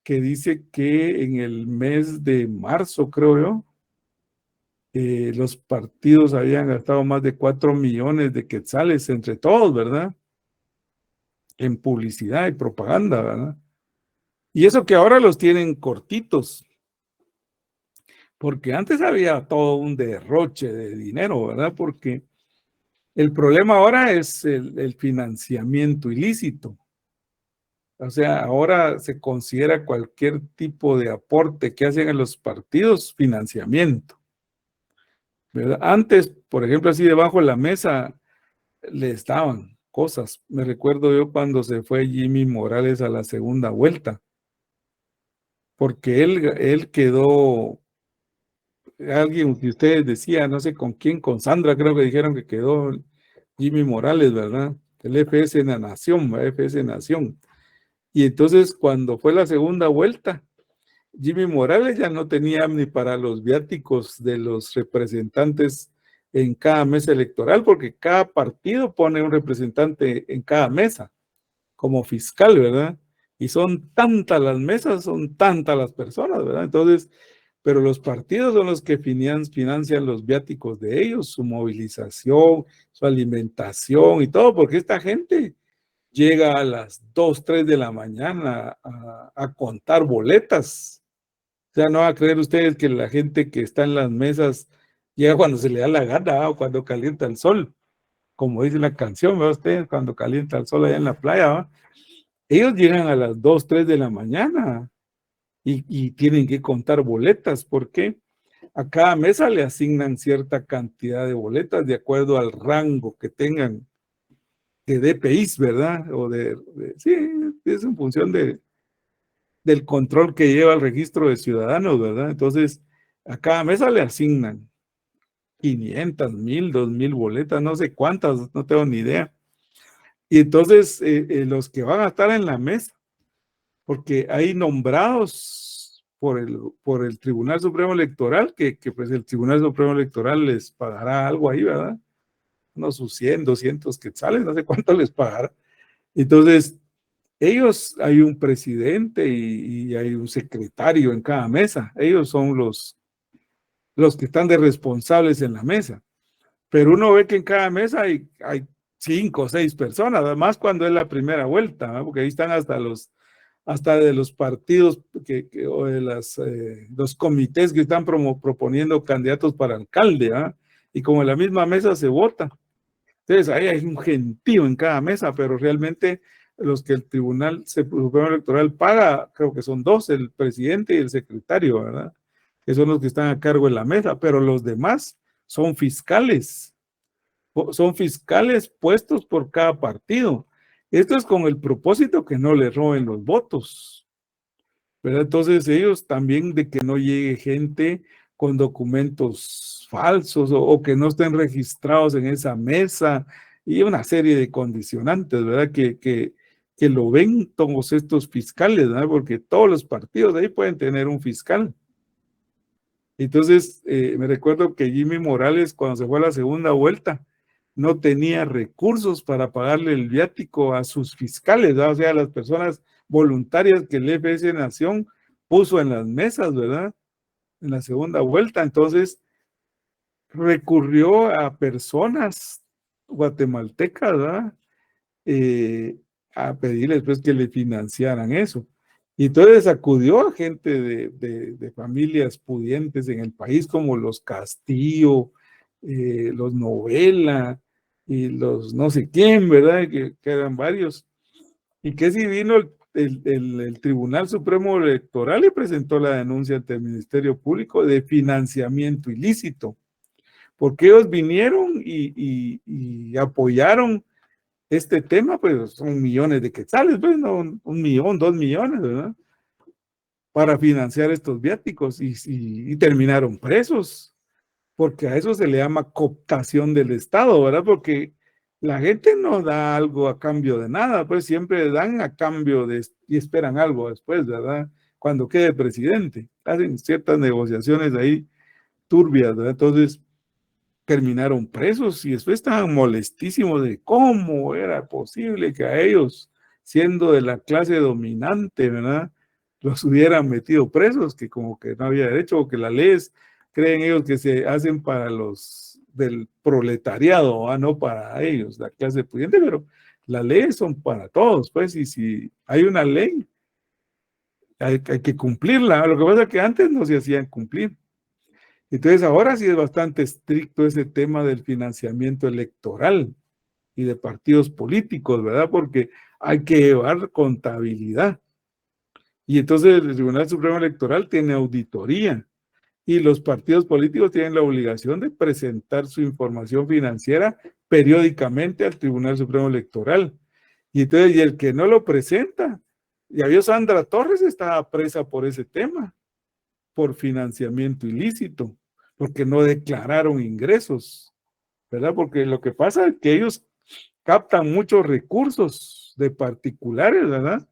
que dice que en el mes de marzo, creo yo, los partidos habían gastado más de 4 millones de quetzales entre todos, ¿verdad? En publicidad y propaganda, ¿verdad? Y eso que ahora los tienen cortitos, porque antes había todo un derroche de dinero, ¿verdad? Porque el problema ahora es el financiamiento ilícito. O sea, ahora se considera cualquier tipo de aporte que hacen a los partidos financiamiento, ¿verdad? Antes, por ejemplo, así debajo de la mesa les daban cosas. Me recuerdo yo cuando se fue Jimmy Morales a la segunda vuelta, porque él quedó alguien que ustedes decían, no sé con quién, con Sandra creo que dijeron que quedó Jimmy Morales, ¿verdad? El FS en la Nación, ¿verdad? FS Nación. Y entonces cuando fue la segunda vuelta, Jimmy Morales ya no tenía ni para los viáticos de los representantes en cada mesa electoral, porque cada partido pone un representante en cada mesa como fiscal, ¿verdad? Y son tantas las mesas, son tantas las personas, ¿verdad? Entonces, pero los partidos son los que financian los viáticos de ellos, su movilización, su alimentación y todo, porque esta gente llega a las 2, 3 de la mañana a contar boletas. O sea, no va a creer ustedes que la gente que está en las mesas llega cuando se le da la gana o cuando calienta el sol, como dice la canción, ¿verdad? Ustedes, cuando calienta el sol allá en la playa, ¿verdad? Ellos llegan a las 2, 3 de la mañana y tienen que contar boletas. ¿Por qué? A cada mesa le asignan cierta cantidad de boletas de acuerdo al rango que tengan de DPIs, ¿verdad? Sí, es en función del control que lleva el registro de ciudadanos, ¿verdad? Entonces, a cada mesa le asignan 500, 1000, 2000 boletas, no sé cuántas, no tengo ni idea. Y entonces, los que van a estar en la mesa, porque hay nombrados por el Tribunal Supremo Electoral, que pues el Tribunal Supremo Electoral les pagará algo ahí, ¿verdad? Unos 100, 200 quetzales, no sé cuánto les pagará. Entonces, ellos, hay un presidente y hay un secretario en cada mesa. Ellos son los que están de responsables en la mesa. Pero uno ve que en cada mesa hay 5 o 6 personas, además cuando es la primera vuelta, ¿no? Porque ahí están hasta de los partidos o de los comités que están proponiendo candidatos para alcalde, ¿no? Y como en la misma mesa se vota. Entonces ahí hay un gentío en cada mesa, pero realmente los que el Tribunal Supremo Electoral paga, creo que son 2, el presidente y el secretario, ¿verdad? Que son los que están a cargo de la mesa, pero los demás son fiscales puestos por cada partido. Esto es con el propósito que no les roben los votos, ¿verdad? Entonces ellos también de que no llegue gente con documentos falsos o que no estén registrados en esa mesa y una serie de condicionantes, ¿verdad? Que lo ven todos estos fiscales, ¿verdad? Porque todos los partidos de ahí pueden tener un fiscal. Entonces, me recuerdo que Jimmy Morales, cuando se fue a la segunda vuelta, no tenía recursos para pagarle el viático a sus fiscales, ¿verdad? O sea, a las personas voluntarias que el FS Nación puso en las mesas, ¿verdad? En la segunda vuelta. Entonces, recurrió a personas guatemaltecas, ¿verdad? A pedirles pues que le financiaran eso. Y entonces acudió a gente de familias pudientes en el país como los Castillo, los Novela y los no sé quién, ¿verdad? Que eran varios. Y que si vino el Tribunal Supremo Electoral y presentó la denuncia ante el Ministerio Público de financiamiento ilícito, porque ellos vinieron y apoyaron este tema, pues son millones de quetzales, pues no, 1 millón, 2 millones, ¿verdad? Para financiar estos viáticos y terminaron presos, porque a eso se le llama cooptación del Estado, ¿verdad? Porque la gente no da algo a cambio de nada, pues siempre dan a cambio y esperan algo después, ¿verdad? Cuando quede presidente, hacen ciertas negociaciones ahí turbias, ¿verdad? Entonces, terminaron presos y después estaban molestísimos de cómo era posible que a ellos, siendo de la clase dominante, ¿verdad?, los hubieran metido presos, que como que no había derecho, o que las leyes creen ellos que se hacen para los del proletariado, no para ellos, la clase pudiente, pero las leyes son para todos, pues, y si hay una ley, hay que cumplirla. Lo que pasa es que antes no se hacían cumplir. Entonces ahora sí es bastante estricto ese tema del financiamiento electoral y de partidos políticos, ¿verdad? Porque hay que llevar contabilidad. Y entonces el Tribunal Supremo Electoral tiene auditoría y los partidos políticos tienen la obligación de presentar su información financiera periódicamente al Tribunal Supremo Electoral. Y entonces, y el que no lo presenta, ya vio Sandra Torres, estaba presa por ese tema, por financiamiento ilícito. porque no declararon ingresos, ¿verdad? Porque lo que pasa es que ellos captan muchos recursos de particulares, ¿verdad?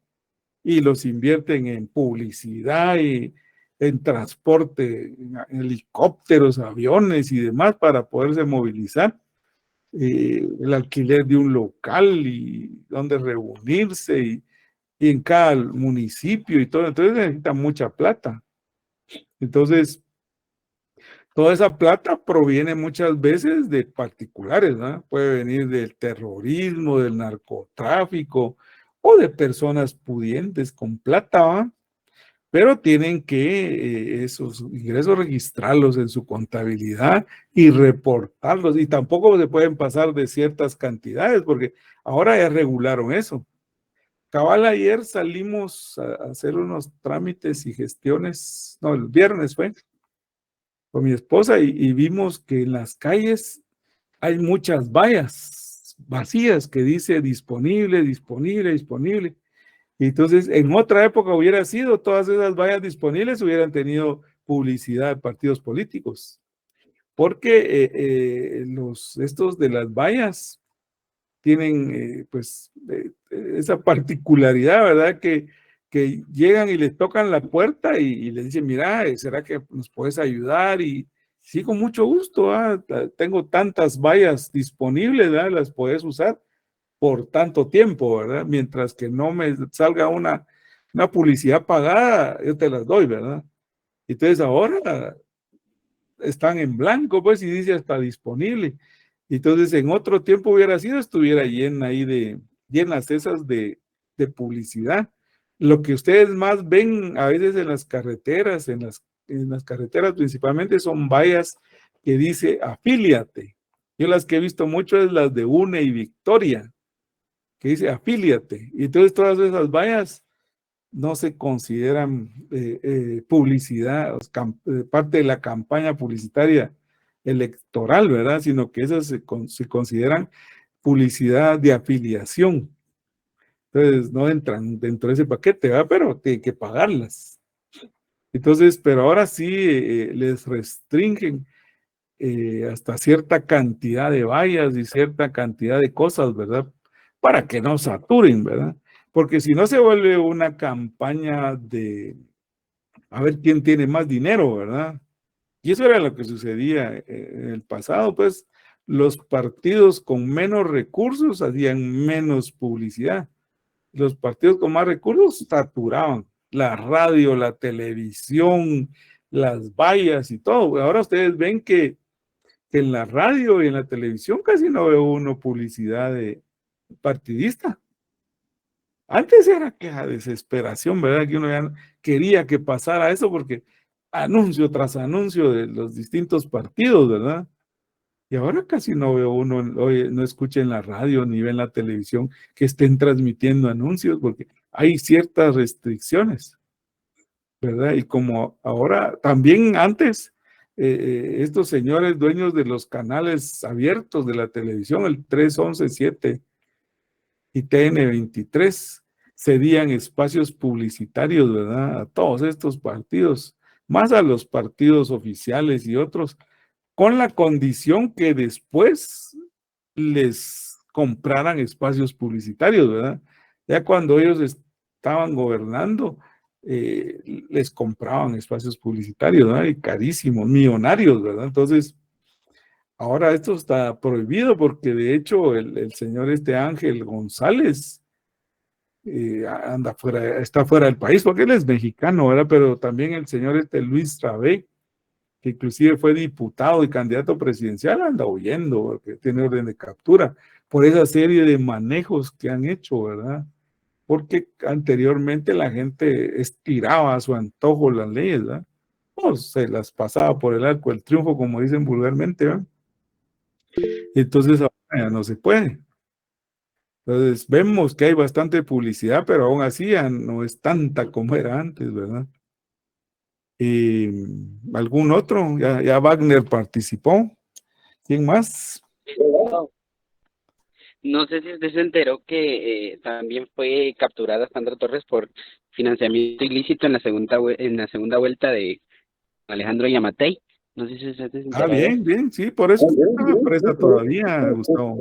Y los invierten en publicidad y en transporte, en helicópteros, aviones y demás para poderse movilizar. El alquiler de un local y donde reunirse y en cada municipio y todo. Entonces necesita mucha plata. Entonces, toda esa plata proviene muchas veces de particulares, ¿no? Puede venir del terrorismo, del narcotráfico o de personas pudientes con plata, ¿va? Pero tienen que esos ingresos registrarlos en su contabilidad y reportarlos. Y tampoco se pueden pasar de ciertas cantidades porque ahora ya regularon eso. Cabal, ayer salimos a hacer unos trámites y gestiones, no, el viernes fue, con mi esposa y vimos que en las calles hay muchas vallas vacías que dice disponible, disponible, disponible. Y entonces, en otra época hubiera sido, todas esas vallas disponibles hubieran tenido publicidad de partidos políticos, porque estos de las vallas tienen esa particularidad, ¿verdad? Que llegan y les tocan la puerta y les dicen, mira, ¿será que nos puedes ayudar? Y sí, con mucho gusto, tengo tantas vallas disponibles, ¿verdad? Las puedes usar por tanto tiempo, ¿verdad? Mientras que no me salga una publicidad pagada, yo te las doy, ¿verdad? Entonces ahora están en blanco, pues, y dice hasta disponible. Entonces, en otro tiempo hubiera sido, estuviera llena ahí llenas esas de publicidad. Lo que ustedes más ven a veces en las carreteras, en las carreteras principalmente son vallas que dice afíliate. Yo las que he visto mucho es las de UNE y Victoria, que dice afíliate. Y entonces todas esas vallas no se consideran publicidad, parte de la campaña publicitaria electoral, ¿verdad? Sino que esas se consideran publicidad de afiliación. Entonces no entran dentro de ese paquete, ¿verdad? Pero tienen que pagarlas. Entonces, pero ahora sí les restringen hasta cierta cantidad de vallas y cierta cantidad de cosas, ¿verdad? Para que no saturen, ¿verdad? Porque si no se vuelve una campaña de a ver quién tiene más dinero, ¿verdad? Y eso era lo que sucedía en el pasado, pues los partidos con menos recursos hacían menos publicidad. Los partidos con más recursos saturaban la radio, la televisión, las vallas y todo. Ahora ustedes ven que en la radio y en la televisión casi no veo uno publicidad de partidista. Antes era que la desesperación, ¿verdad? Que uno ya quería que pasara eso porque anuncio tras anuncio de los distintos partidos, ¿verdad? Y ahora casi no veo uno, oye, no escucha en la radio ni ve en la televisión que estén transmitiendo anuncios porque hay ciertas restricciones, ¿verdad? Y como ahora, también antes, estos señores dueños de los canales abiertos de la televisión, el 3, 11, 7 y TN23, cedían espacios publicitarios, ¿verdad? A todos estos partidos, más a los partidos oficiales y otros, con la condición que después les compraran espacios publicitarios, ¿verdad? Ya cuando ellos estaban gobernando, les compraban espacios publicitarios, ¿verdad? Y carísimos, millonarios, ¿verdad? Entonces, ahora esto está prohibido porque de hecho el señor Ángel González anda fuera, está fuera del país porque él es mexicano, ¿verdad? Pero también el señor Luis Rabé, que inclusive fue diputado y candidato presidencial, anda huyendo porque tiene orden de captura por esa serie de manejos que han hecho, ¿verdad? Porque anteriormente la gente estiraba a su antojo las leyes, ¿verdad? O se las pasaba por el arco del triunfo, como dicen vulgarmente, ¿verdad? Entonces ahora ya no se puede. Entonces vemos que hay bastante publicidad, pero aún así ya no es tanta como era antes, ¿verdad? ¿Algún otro? Ya Wagner participó. ¿Quién más? No sé si usted se enteró que también fue capturada Sandra Torres por financiamiento ilícito en la segunda vuelta de Alejandro Yamatei. No sé si usted se Ah, entera de eso. bien, bien, sí, por eso está presa todavía, Gustavo.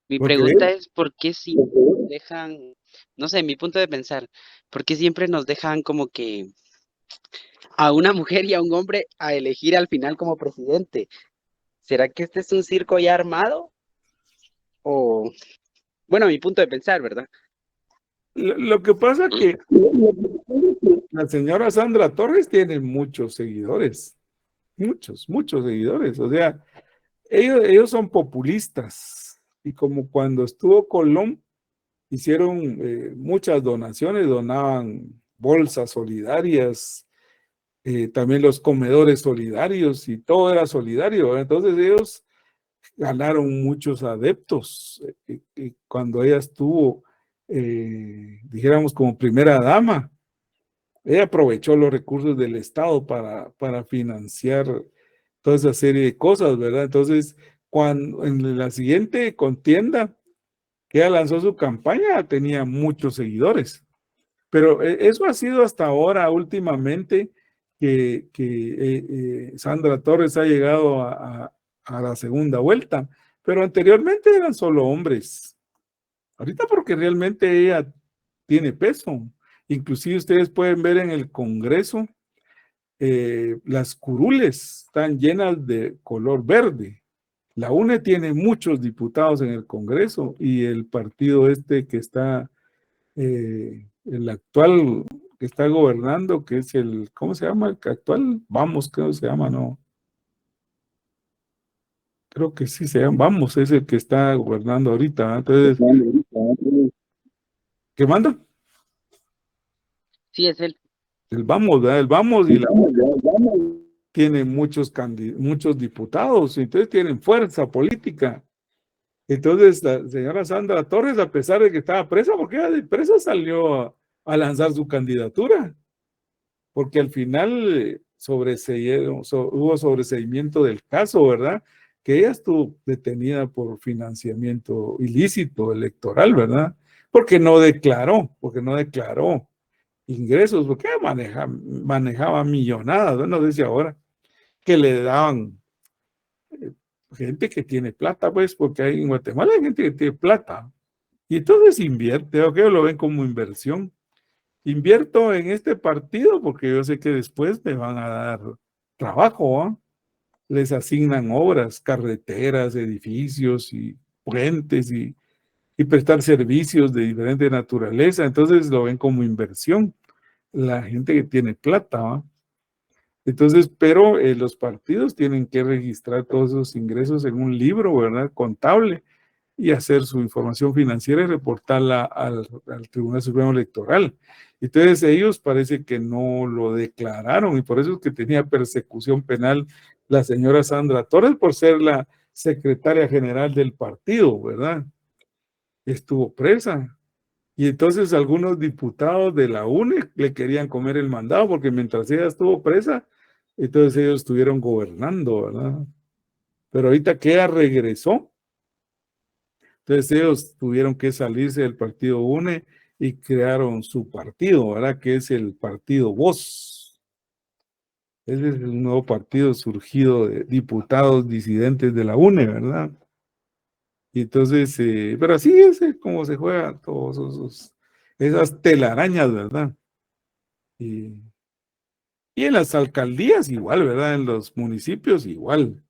Mi Porque pregunta es, ¿por qué siempre nos dejan, no sé, mi punto de pensar, ¿por qué siempre nos dejan como que a una mujer y a un hombre a elegir al final como presidente? ¿Será que este es un circo ya armado? O, bueno, mi punto de pensar, ¿verdad? lo que pasa que la señora Sandra Torres tiene muchos seguidores, muchos seguidores. O sea, ellos son populistas. Y como cuando estuvo Colón, hicieron muchas donaciones, donaban bolsas solidarias, también los comedores solidarios y todo era solidario, ¿verdad? Entonces ellos ganaron muchos adeptos. Cuando ella estuvo, dijéramos, como primera dama, ella aprovechó los recursos del Estado para financiar toda esa serie de cosas, ¿verdad? Entonces, cuando en la siguiente contienda que ella lanzó su campaña, tenía muchos seguidores. Pero eso ha sido hasta ahora, últimamente, que Sandra Torres ha llegado a la segunda vuelta. Pero anteriormente eran solo hombres. Ahorita porque realmente ella tiene peso. Inclusive ustedes pueden ver en el Congreso, las curules están llenas de color verde. La UNE tiene muchos diputados en el Congreso y el partido este que está, el actual que está gobernando, que es el, ¿cómo se llama? El actual, Vamos, creo que se llama, no. Creo que sí se llama, Vamos, es el que está gobernando ahorita, ¿verdad? Entonces, ¿qué manda? Sí, es él. El Vamos, ¿verdad? El Vamos y la tiene muchos diputados, entonces tienen fuerza política. Entonces, la señora Sandra Torres, a pesar de que estaba presa, porque ella de presa salió a lanzar su candidatura, porque al final hubo sobreseimiento del caso, ¿verdad? Que ella estuvo detenida por financiamiento ilícito electoral, ¿verdad? Porque no declaró ingresos, porque ella manejaba millonadas, ¿no? No sé si ahora que le daban gente que tiene plata, pues, porque hay en Guatemala hay gente que tiene plata. Y entonces invierte, o que lo ven como inversión. Invierto en este partido porque yo sé que después me van a dar trabajo, ¿ah? Les asignan obras, carreteras, edificios y puentes y prestar servicios de diferente naturaleza. Entonces lo ven como inversión. La gente que tiene plata, ¿ah? Entonces, pero los partidos tienen que registrar todos esos ingresos en un libro, ¿verdad? Contable y hacer su información financiera y reportarla al Tribunal Supremo Electoral. Entonces ellos parece que no lo declararon y por eso es que tenía persecución penal la señora Sandra Torres por ser la secretaria general del partido, ¿verdad? Estuvo presa. Y entonces algunos diputados de la UNE le querían comer el mandado porque mientras ella estuvo presa, entonces ellos estuvieron gobernando, ¿verdad? Pero ahorita que ella regresó, entonces ellos tuvieron que salirse del partido UNE y crearon su partido, ¿verdad? Que es el partido Voz. Ese es el nuevo partido surgido de diputados disidentes de la UNE, ¿verdad? Y entonces, pero así es como se juegan todos esas telarañas, ¿verdad? Y, y en las alcaldías igual, ¿verdad? En los municipios igual.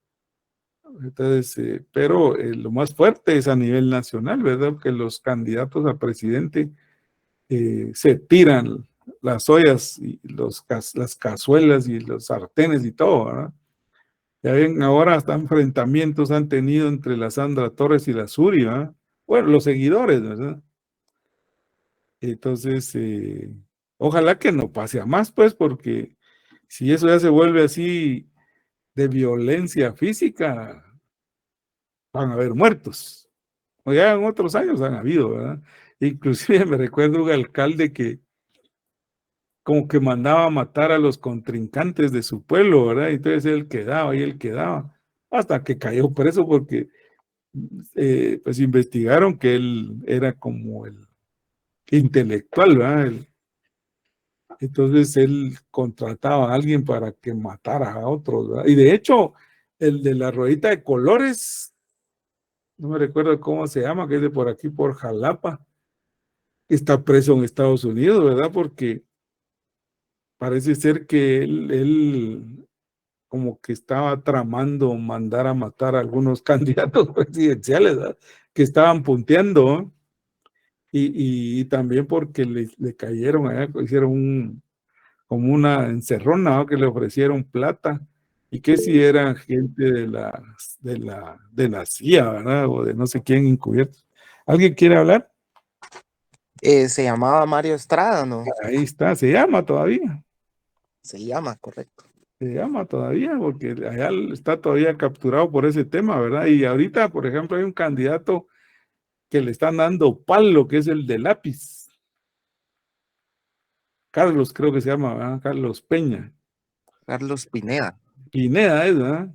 Entonces, pero lo más fuerte es a nivel nacional, ¿verdad? Porque los candidatos a presidente se tiran las ollas y las cazuelas y los sartenes y todo, ¿verdad? Ya ven, ahora hasta enfrentamientos han tenido entre la Sandra Torres y la Suri, ¿verdad? Bueno, los seguidores, ¿verdad? Entonces, ojalá que no pase a más, pues, porque si eso ya se vuelve así de violencia física, van a haber muertos. O ya en otros años han habido, ¿verdad? Inclusive me recuerdo un alcalde que como que mandaba a matar a los contrincantes de su pueblo, ¿verdad? Y entonces él quedaba, hasta que cayó preso porque pues investigaron que él era como el intelectual, ¿verdad? Entonces él contrataba a alguien para que matara a otros, ¿verdad? Y de hecho, el de la ruedita de colores, no me recuerdo cómo se llama, que es de por aquí, por Jalapa, está preso en Estados Unidos, ¿verdad? Porque parece ser que él como que estaba tramando mandar a matar a algunos candidatos presidenciales, ¿verdad? Que estaban punteando, ¿no? Y también porque le cayeron allá, hicieron como una encerrona, ¿no? Que le ofrecieron plata y que si eran gente de la CIA, ¿verdad? O de no sé quién encubiertos. ¿Alguien quiere hablar? Se llamaba Mario Estrada, ¿no? Ahí está, se llama todavía. Se llama, correcto. Se llama todavía, porque allá está todavía capturado por ese tema, ¿verdad? Y ahorita, por ejemplo, hay un candidato que le están dando palo, que es el de lápiz. Carlos, creo que se llama, ¿verdad? Carlos Peña. Carlos Pineda. Pineda es, ¿verdad?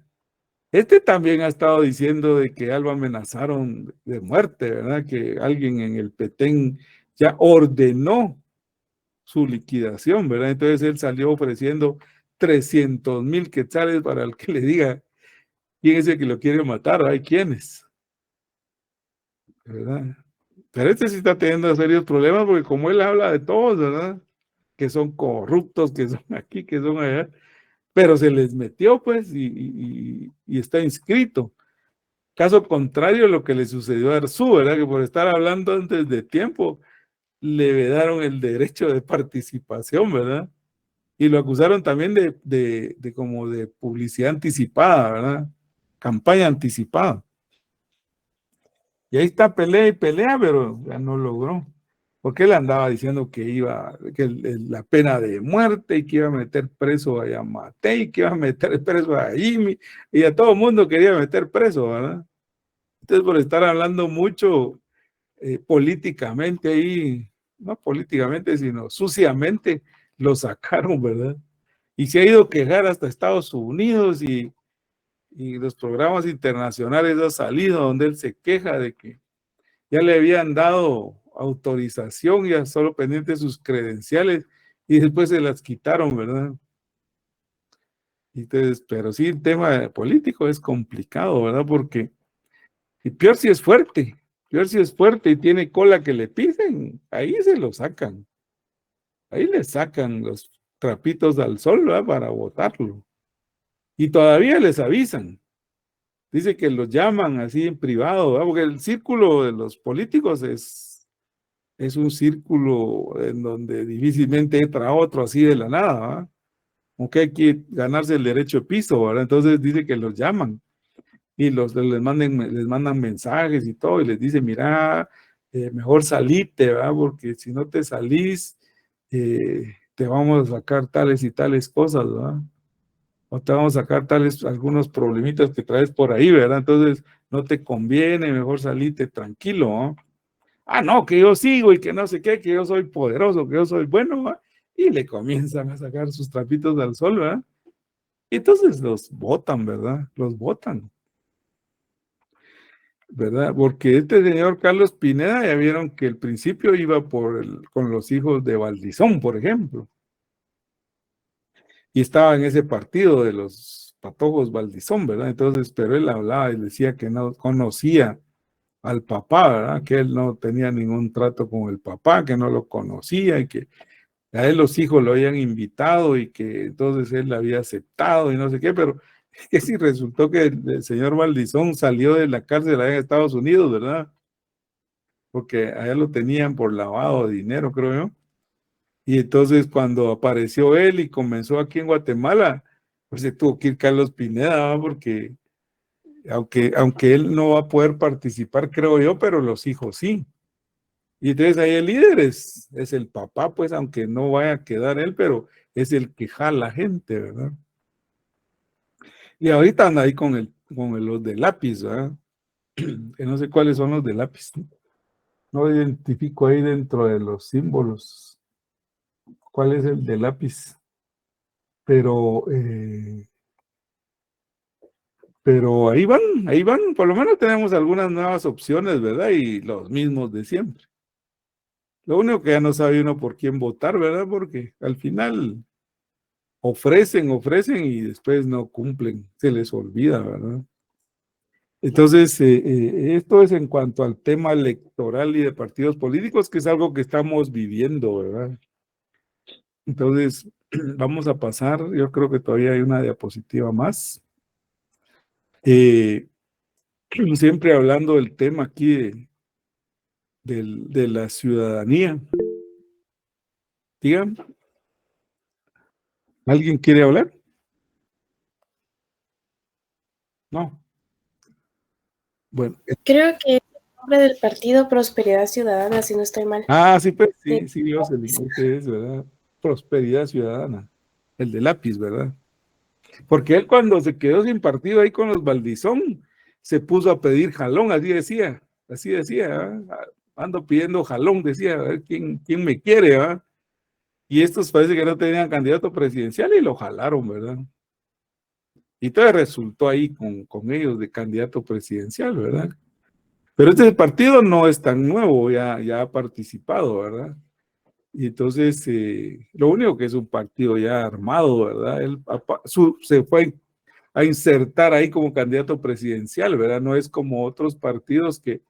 Este también ha estado diciendo de que ya lo amenazaron de muerte, ¿verdad? Que alguien en el Petén ya ordenó su liquidación, ¿verdad? Entonces él salió ofreciendo 300,000 quetzales para el que le diga quién es el que lo quiere matar. Hay quienes, ¿verdad? Pero este sí está teniendo serios problemas porque como él habla de todos, ¿verdad? Que son corruptos, que son aquí, que son allá, pero se les metió pues y está inscrito. Caso contrario, lo que le sucedió a Arzú, ¿verdad? Que por estar hablando antes de tiempo, le vedaron el derecho de participación, ¿verdad? Y lo acusaron también de como de publicidad anticipada, ¿verdad? Campaña anticipada. Y ahí está pelea y pelea, pero ya no logró. Porque él andaba diciendo que iba, que la pena de muerte y que iba a meter preso a Yamate y que iba a meter preso a Jimmy y a todo el mundo quería meter preso, ¿verdad? Entonces, por estar hablando mucho políticamente ahí, no políticamente, sino suciamente, lo sacaron, ¿verdad? Y se ha ido a quejar hasta Estados Unidos y los programas internacionales han salido donde él se queja de que ya le habían dado autorización, ya solo pendiente de sus credenciales, y después se las quitaron, ¿verdad? Entonces, pero sí, el tema político es complicado, ¿verdad? Porque y peor si es fuerte, peor si es fuerte y tiene cola que le pisen, ahí se lo sacan. Ahí le sacan los trapitos al sol, ¿verdad? Para votarlo. Y todavía les avisan. Dice que los llaman así en privado, ¿verdad? Porque el círculo de los políticos es un círculo en donde difícilmente entra otro así de la nada, ¿verdad? Aunque hay que ganarse el derecho de piso, ¿verdad? Entonces dice que los llaman y les mandan mensajes y todo, y les dice, mira, mejor salite, ¿verdad? Porque si no te salís, te vamos a sacar tales y tales cosas, ¿verdad? O te vamos a sacar algunos problemitas que traes por ahí, ¿verdad? Entonces, no te conviene, mejor salite tranquilo, ¿no? Ah, no, que yo sigo y que no sé qué, que yo soy poderoso, que yo soy bueno, ¿verdad? Y le comienzan a sacar sus trapitos al sol, ¿verdad? Y entonces los votan, ¿verdad? Los votan. ¿Verdad? Porque este señor Carlos Pineda ya vieron que el principio iba con los hijos de Valdizón, por ejemplo, y estaba en ese partido de los patojos Valdizón, ¿verdad? Entonces, pero él hablaba y decía que no conocía al papá, ¿verdad? Que él no tenía ningún trato con el papá, que no lo conocía y que a él los hijos lo habían invitado y que entonces él había aceptado y no sé qué, pero es que sí resultó que el señor Valdizón salió de la cárcel allá en Estados Unidos, ¿verdad? Porque allá lo tenían por lavado de dinero, creo yo. Y entonces cuando apareció él y comenzó aquí en Guatemala, pues se tuvo que ir Carlos Pineda, ¿no? Porque aunque él no va a poder participar, creo yo, pero los hijos sí. Y entonces ahí el líder es el papá, pues aunque no vaya a quedar él, pero es el que jala gente, ¿verdad? Y ahorita anda ahí con los de lápiz, ¿verdad? Que no sé cuáles son los de lápiz, ¿no? No identifico ahí dentro de los símbolos cuál es el de lápiz, pero, pero ahí van, por lo menos tenemos algunas nuevas opciones, ¿verdad? Y los mismos de siempre. Lo único que ya no sabe uno por quién votar, ¿verdad? Porque al final ofrecen y después no cumplen, se les olvida, ¿verdad? Entonces, esto es en cuanto al tema electoral y de partidos políticos, que es algo que estamos viviendo, ¿verdad? Entonces, vamos a pasar, yo creo que todavía hay una diapositiva más. Siempre hablando del tema aquí de la ciudadanía. Digan, ¿alguien quiere hablar? No. Bueno. Creo que es el nombre del partido Prosperidad Ciudadana, si no estoy mal. Sí, pues sí, Jocelyn, ese es, ¿verdad? Prosperidad Ciudadana, el de lápiz, ¿verdad? Porque él cuando se quedó sin partido ahí con los Valdizón, se puso a pedir jalón, así decía, ando pidiendo jalón, decía, a ver quién me quiere, ¿verdad? Y estos parece que no tenían candidato presidencial y lo jalaron, ¿verdad? Y entonces resultó ahí con ellos de candidato presidencial, ¿verdad? Pero este partido no es tan nuevo, ya ha participado, ¿verdad? Y entonces, lo único que es un partido ya armado, ¿verdad? Él se fue a insertar ahí como candidato presidencial, ¿verdad? No es como otros partidos que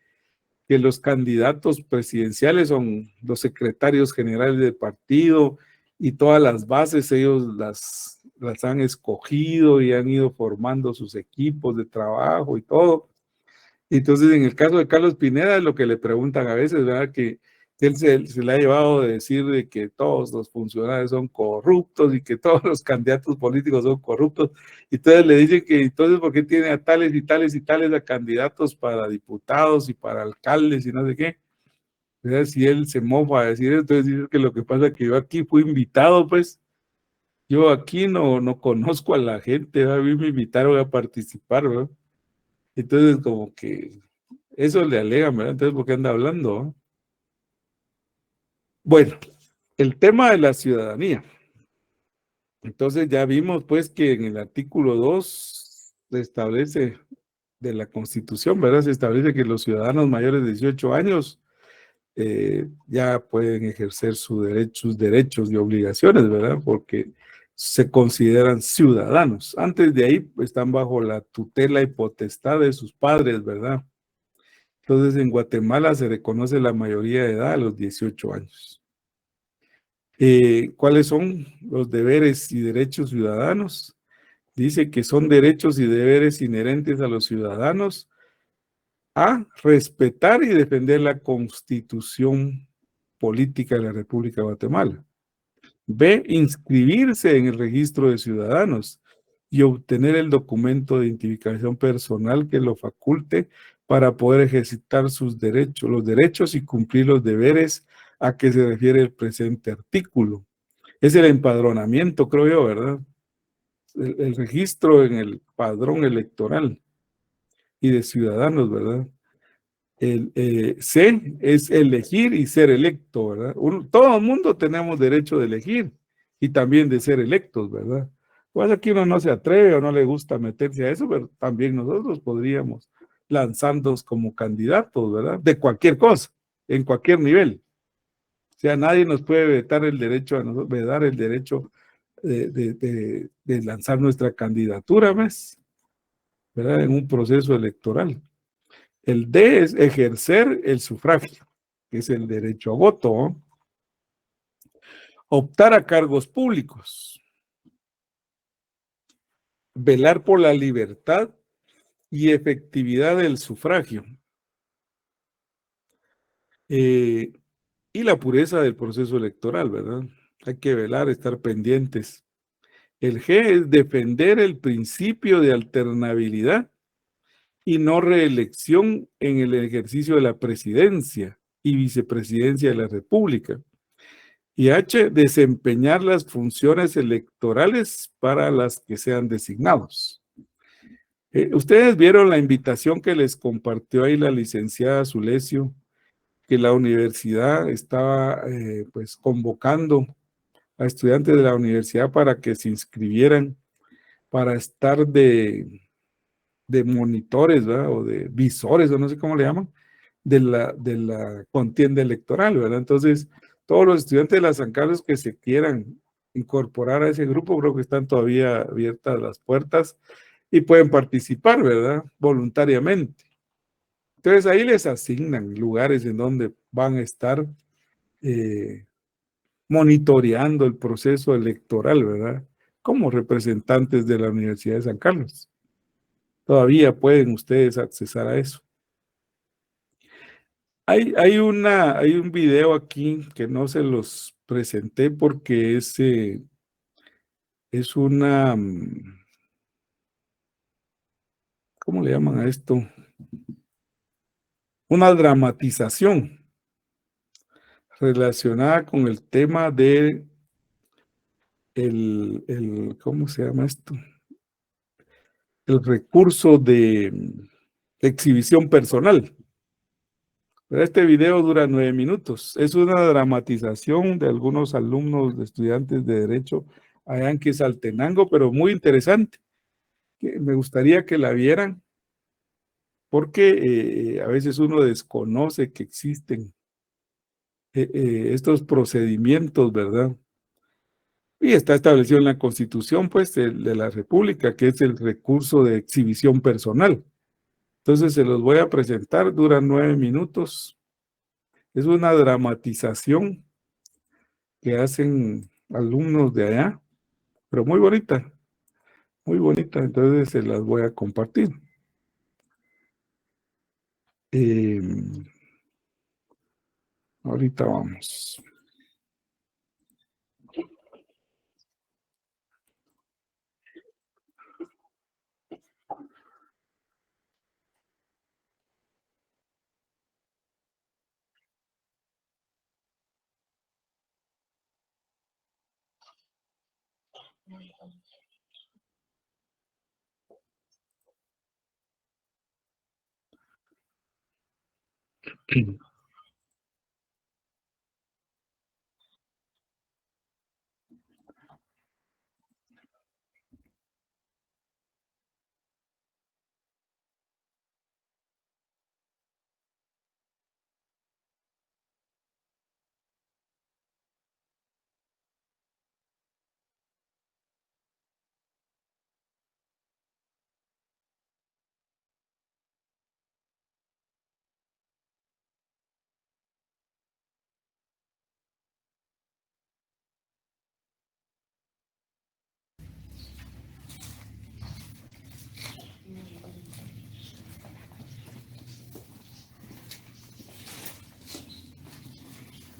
los candidatos presidenciales son los secretarios generales del partido y todas las bases ellos las han escogido y han ido formando sus equipos de trabajo y todo. Entonces, en el caso de Carlos Pineda, lo que le preguntan a veces, ¿verdad? Que él se le ha llevado de decir de que todos los funcionarios son corruptos y que todos los candidatos políticos son corruptos. Y entonces le dicen que entonces, ¿por qué tiene a tales y tales y tales a candidatos para diputados y para alcaldes y no sé qué? ¿Verdad? Si él se mofa a decir eso, entonces dice que lo que pasa es que yo aquí fui invitado, pues, yo aquí no conozco a la gente, ¿verdad? A mí me invitaron a participar, ¿verdad? Entonces, como que eso le alegan, ¿verdad? Entonces, ¿por qué anda hablando? ¿No? Bueno, el tema de la ciudadanía. Entonces, ya vimos, pues, que en el artículo 2 se establece de la Constitución, ¿verdad? Se establece que los ciudadanos mayores de 18 años ya pueden ejercer sus derechos y obligaciones, ¿verdad? Porque se consideran ciudadanos. Antes de ahí están bajo la tutela y potestad de sus padres, ¿verdad? Entonces, en Guatemala se reconoce la mayoría de edad a los 18 años. ¿Cuáles son los deberes y derechos ciudadanos? Dice que son derechos y deberes inherentes a los ciudadanos a respetar y defender la Constitución política de la República de Guatemala. B, inscribirse en el registro de ciudadanos y obtener el documento de identificación personal que lo faculte para poder ejercitar sus derechos, los derechos y cumplir los deberes a que se refiere el presente artículo. Es el empadronamiento, creo yo, ¿verdad? El registro en el padrón electoral y de ciudadanos, ¿verdad? C es elegir y ser electo, ¿verdad? Todo el mundo tenemos derecho de elegir y también de ser electos, ¿verdad? Pues aquí uno no se atreve o no le gusta meterse a eso, pero también nosotros podríamos lanzarnos como candidatos, ¿verdad? De cualquier cosa, en cualquier nivel. O sea, nadie nos puede vetar el derecho a nosotros, vedar el derecho de lanzar nuestra candidatura, ¿ves? ¿Verdad? En un proceso electoral. El D es ejercer el sufragio, que es el derecho a voto, ¿no? Optar a cargos públicos, velar por la libertad y efectividad del sufragio, y la pureza del proceso electoral, ¿verdad? Hay que velar, estar pendientes. El G es defender el principio de alternabilidad y no reelección en el ejercicio de la presidencia y vicepresidencia de la República. Y H, desempeñar las funciones electorales para las que sean designados. Ustedes vieron la invitación que les compartió ahí la licenciada Zulesio, que la universidad estaba pues convocando a estudiantes de la universidad para que se inscribieran para estar de monitores, ¿verdad? O de visores, o no sé cómo le llaman, de la contienda electoral, ¿verdad? Entonces, todos los estudiantes de la San Carlos que se quieran incorporar a ese grupo, creo que están todavía abiertas las puertas y pueden participar, ¿verdad? Voluntariamente. Entonces, ahí les asignan lugares en donde van a estar monitoreando el proceso electoral, ¿verdad? Como representantes de la Universidad de San Carlos. Todavía pueden ustedes accesar a eso. Hay un video aquí que no se los presenté porque es una, ¿cómo le llaman a esto? Una dramatización relacionada con el tema de ¿cómo se llama esto? El recurso de exhibición personal. Pero este video dura 9 minutos. Es una dramatización de algunos alumnos de estudiantes de Derecho allá en Quetzaltenango, pero muy interesante. Me gustaría que la vieran porque a veces uno desconoce que existen estos procedimientos, ¿verdad? Y está establecido en la Constitución, pues, de la República, que es el recurso de exhibición personal. Entonces se los voy a presentar, dura 9 minutos. Es una dramatización que hacen alumnos de allá, pero muy bonita, muy bonita. Entonces se las voy a compartir. Ahorita vamos.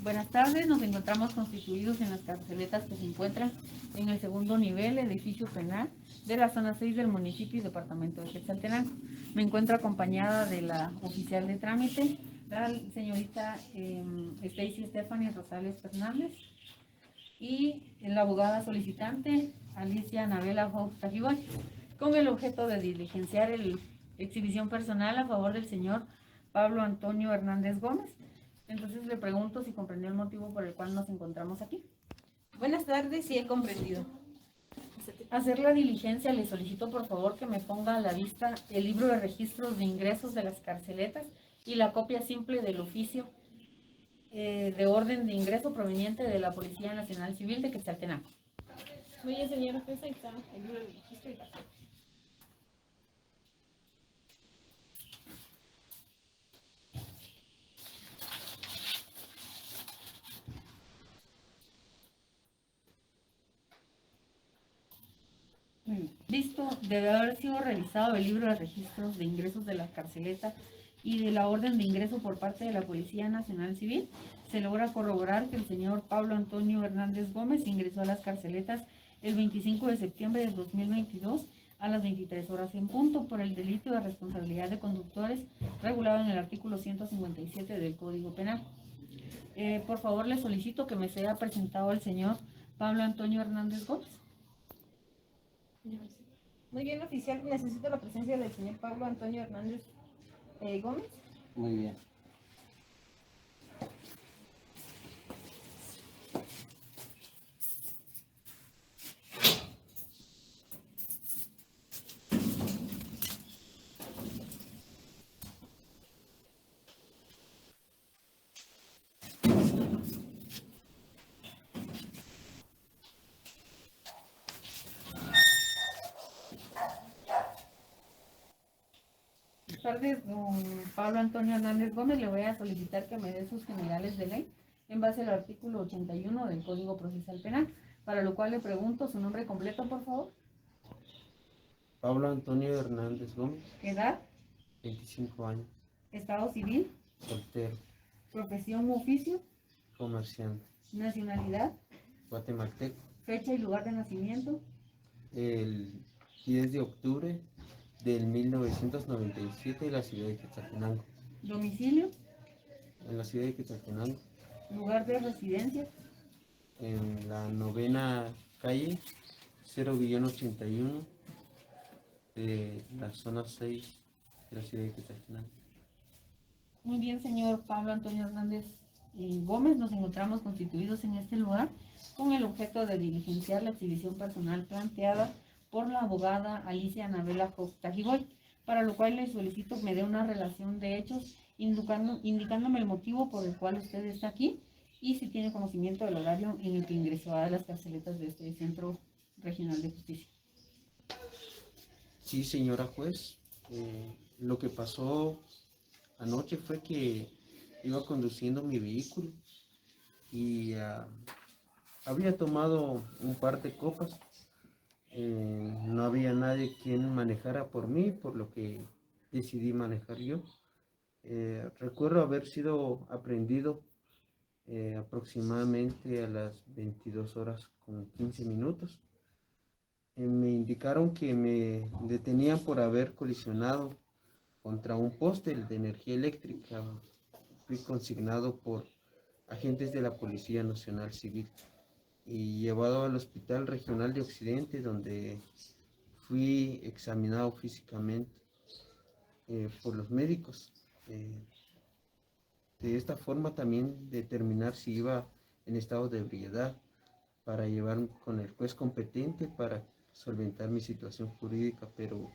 Buenas tardes, nos encontramos constituidos en las carceletas que se encuentran en el segundo nivel, edificio penal de la zona 6 del municipio y departamento de Quetzaltenango. Me encuentro acompañada de la oficial de trámite, la señorita Stacy Stephanie Rosales Fernández, y la abogada solicitante Alicia Anabela Tajibay, con el objeto de diligenciar la exhibición personal a favor del señor Pablo Antonio Hernández Gómez. Entonces le pregunto si comprendió el motivo por el cual nos encontramos aquí. Buenas tardes, sí he comprendido. Hacer la diligencia, le solicito por favor que me ponga a la vista el libro de registros de ingresos de las carceletas y la copia simple del oficio de orden de ingreso proveniente de la Policía Nacional Civil de Quetzaltenango. Muy bien, señora jueza, ahí está el libro de registro y la copia. Listo, debe haber sido revisado el libro de registros de ingresos de la carceleta y de la orden de ingreso por parte de la Policía Nacional Civil. Se logra corroborar que el señor Pablo Antonio Hernández Gómez ingresó a las carceletas el 25 de septiembre de 2022 a las 23 horas en punto por el delito de responsabilidad de conductores regulado en el artículo 157 del Código Penal. Por favor, le solicito que me sea presentado el señor Pablo Antonio Hernández Gómez. Muy bien, oficial, necesito la presencia del señor Pablo Antonio Hernández Gómez. Muy bien. tardes, don Pablo Antonio Hernández Gómez. Le voy a solicitar que me dé sus generales de ley en base al artículo 81 del Código Procesal Penal, para lo cual le pregunto su nombre completo, por favor. Pablo Antonio Hernández Gómez, Edad, 25 años, estado civil, soltero, profesión u oficio, comerciante, nacionalidad, guatemalteco. fecha y lugar de nacimiento, El 10 de octubre del 1997 en la ciudad de Quetzaltenango. domicilio, En la ciudad de Quetzaltenango, lugar de residencia, en la 9ª calle 0-81 de la zona 6 de la ciudad de Quetzaltenango. Muy bien, señor Pablo Antonio Hernández Gómez, nos encontramos constituidos en este lugar con el objeto de diligenciar la exhibición personal planteada por la abogada Alicia Anabela Tajiboy, para lo cual le solicito me dé una relación de hechos indicándome el motivo por el cual usted está aquí y si tiene conocimiento del horario en el que ingresó a las carceletas de este Centro Regional de Justicia. Sí, señora juez, lo que pasó anoche fue que iba conduciendo mi vehículo y había tomado un par de copas. No había nadie quien manejara por mí, por lo que decidí manejar yo. Recuerdo haber sido aprehendido aproximadamente a las 22:15. Me indicaron que me detenían por haber colisionado contra un poste de energía eléctrica. Fui consignado por agentes de la Policía Nacional Civil y llevado al Hospital Regional de Occidente, donde fui examinado físicamente por los médicos. De esta forma también determinar si iba en estado de ebriedad para llevar con el juez competente para solventar mi situación jurídica, pero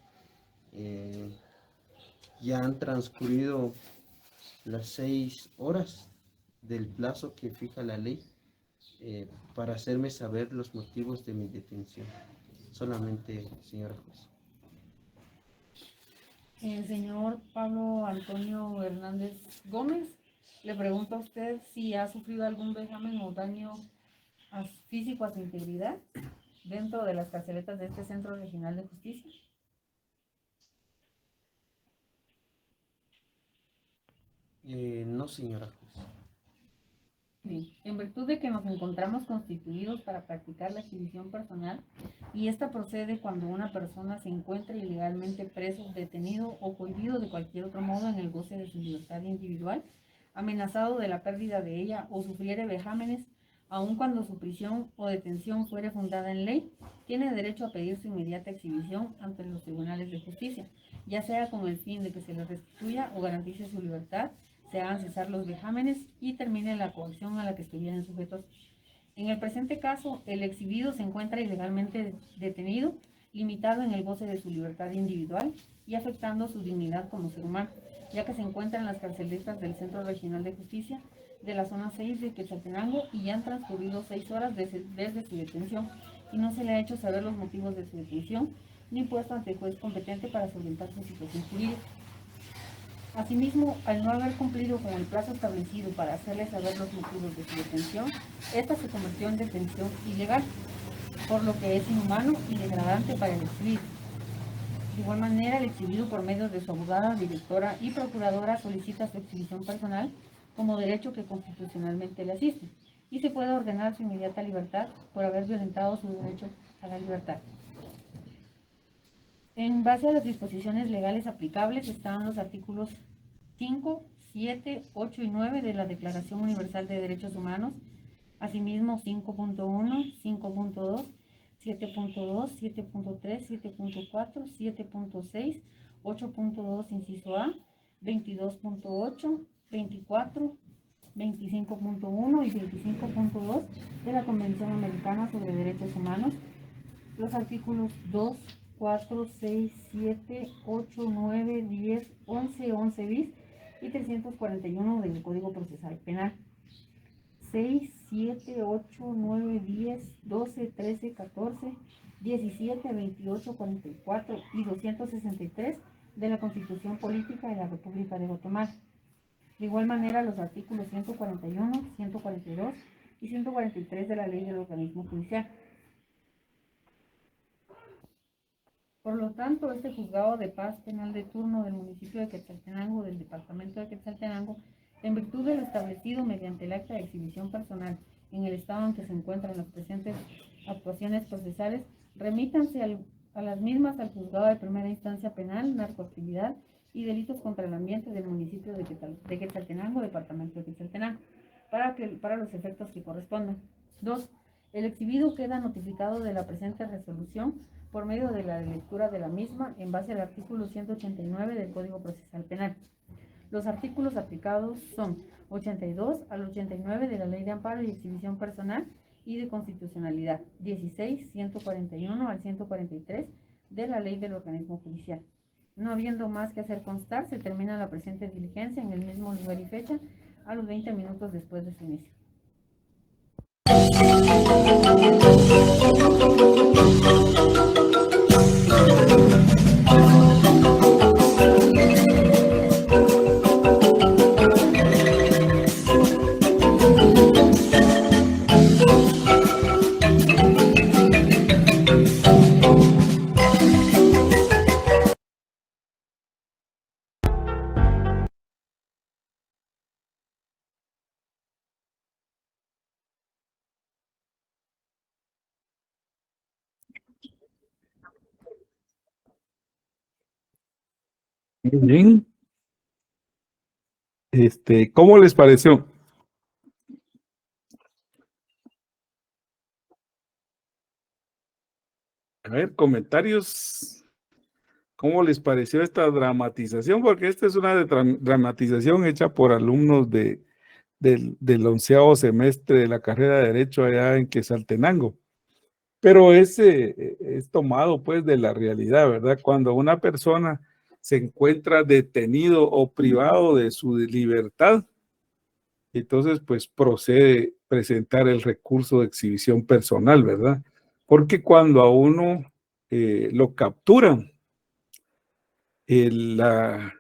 ya han transcurrido las 6 horas del plazo que fija la ley para hacerme saber los motivos de mi detención. Solamente, señora juez. Señor Pablo Antonio Hernández Gómez, le pregunto a usted si ha sufrido algún vejamen o daño físico a su integridad dentro de las carceletas de este Centro Regional de Justicia. No, señora juez. Bien, en virtud de que nos encontramos constituidos para practicar la exhibición personal y esta procede cuando una persona se encuentra ilegalmente preso, detenido o cohibido de cualquier otro modo en el goce de su libertad individual, amenazado de la pérdida de ella o sufriere vejámenes, aun cuando su prisión o detención fuere fundada en ley, tiene derecho a pedir su inmediata exhibición ante los tribunales de justicia, ya sea con el fin de que se le restituya o garantice su libertad, se hagan cesar los vejámenes y termine la coacción a la que estuvieran sujetos. En el presente caso, el exhibido se encuentra ilegalmente detenido, limitado en el goce de su libertad individual y afectando su dignidad como ser humano, ya que se encuentra en las carceletas del Centro Regional de Justicia de la zona 6 de Quetzaltenango y ya han transcurrido 6 horas desde su detención y no se le ha hecho saber los motivos de su detención ni puesto ante el juez competente para solventar su situación jurídica. Asimismo, al no haber cumplido con el plazo establecido para hacerle saber los motivos de su detención, esta se convirtió en detención ilegal, por lo que es inhumano y degradante para el exhibido. De igual manera, el exhibido, por medio de su abogada, directora y procuradora, solicita su exhibición personal como derecho que constitucionalmente le asiste, y se puede ordenar su inmediata libertad por haber violentado su derecho a la libertad. En base a las disposiciones legales aplicables están los artículos 5, 7, 8 y 9 de la Declaración Universal de Derechos Humanos, asimismo 5.1, 5.2, 7.2, 7.3, 7.4, 7.6, 8.2 inciso A, 22.8, 24, 25.1 y 25.2 de la Convención Americana sobre Derechos Humanos, los artículos 2, 4, 6, 7, 8, 9, 10, 11, 11 bis y 341 del Código Procesal Penal. 6, 7, 8, 9, 10, 12, 13, 14, 17, 28, 44 y 263 de la Constitución Política de la República de Guatemala. De igual manera, los artículos 141, 142 y 143 de la Ley del Organismo Judicial. Por lo tanto, este Juzgado de Paz Penal de turno del municipio de Quetzaltenango, del departamento de Quetzaltenango, en virtud de lo establecido mediante el acta de exhibición personal en el estado en que se encuentran las presentes actuaciones procesales, remítanse a las mismas al Juzgado de Primera Instancia Penal, Narcoactividad y Delitos contra el Ambiente del municipio de Quetzaltenango, departamento de Quetzaltenango, para los efectos que correspondan. 2. El exhibido queda notificado de la presente resolución por medio de la lectura de la misma en base al artículo 189 del Código Procesal Penal. Los artículos aplicados son 82 al 89 de la Ley de Amparo y Exhibición Personal y de Constitucionalidad, 16, 141 al 143 de la Ley del Organismo Judicial. No habiendo más que hacer constar, se termina la presente diligencia en el mismo lugar y fecha a los 20 minutos después de su inicio. Muy bien. ¿Cómo les pareció? A ver, comentarios. ¿Cómo les pareció esta dramatización? Porque esta es una dramatización hecha por alumnos del 11º semestre de la carrera de Derecho allá en Quetzaltenango. Pero es tomado pues de la realidad, ¿verdad? Cuando una persona se encuentra detenido o privado de su libertad, entonces pues procede presentar el recurso de exhibición personal, ¿verdad? Porque cuando a uno lo capturan, la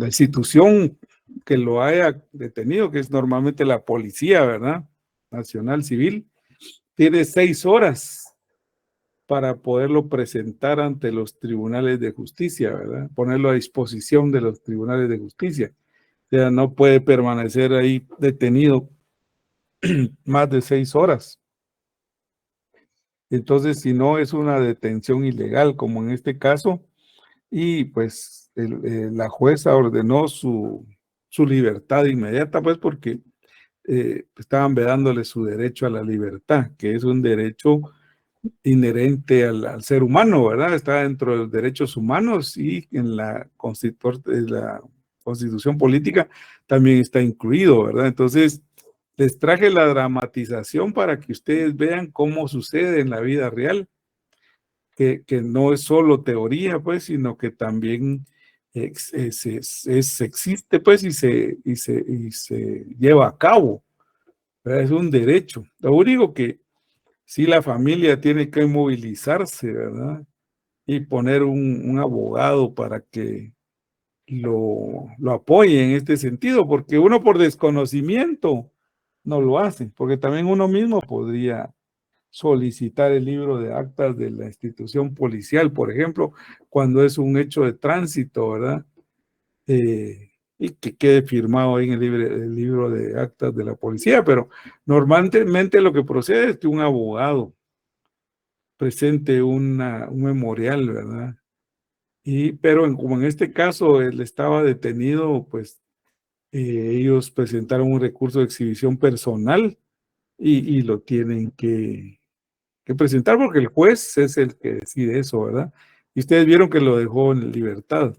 institución que lo haya detenido, que es normalmente la policía, ¿verdad? Nacional Civil, tiene 6 horas para poderlo presentar ante los tribunales de justicia, ¿verdad? Ponerlo a disposición de los tribunales de justicia. O sea, no puede permanecer ahí detenido más de 6 horas. Entonces, si no es una detención ilegal, como en este caso, y pues la jueza ordenó su libertad inmediata, pues porque estaban vedándole su derecho a la libertad, que es un derecho inherente al ser humano, ¿verdad? Está dentro de los derechos humanos y en la Constitución Política también está incluido, ¿verdad? Entonces, les traje la dramatización para que ustedes vean cómo sucede en la vida real, que no es solo teoría, pues, sino que también existe, pues, y se lleva a cabo, ¿verdad? Es un derecho. Lo único que sí la familia tiene que movilizarse, ¿verdad? Y poner un abogado para que lo apoye en este sentido, porque uno por desconocimiento no lo hace, porque también uno mismo podría solicitar el libro de actas de la institución policial, por ejemplo, cuando es un hecho de tránsito, ¿verdad? Y que quede firmado ahí en el libro de actas de la policía, pero normalmente lo que procede es que un abogado presente un memorial, ¿verdad? Pero como en este caso él estaba detenido, pues ellos presentaron un recurso de exhibición personal y lo tienen que presentar porque el juez es el que decide eso, ¿verdad? Y ustedes vieron que lo dejó en libertad.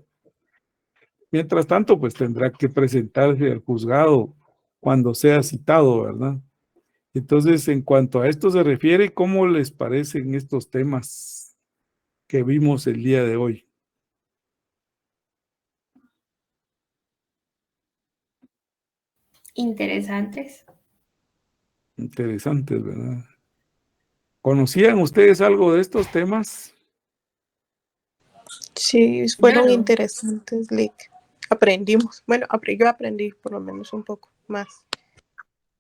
Mientras tanto, pues tendrá que presentarse al juzgado cuando sea citado, ¿verdad? Entonces, en cuanto a esto se refiere, ¿cómo les parecen estos temas que vimos el día de hoy? Interesantes. Interesantes, ¿verdad? ¿Conocían ustedes algo de estos temas? Sí, fueron Claro. interesantes, Lick. Aprendimos. Bueno, yo aprendí por lo menos un poco más.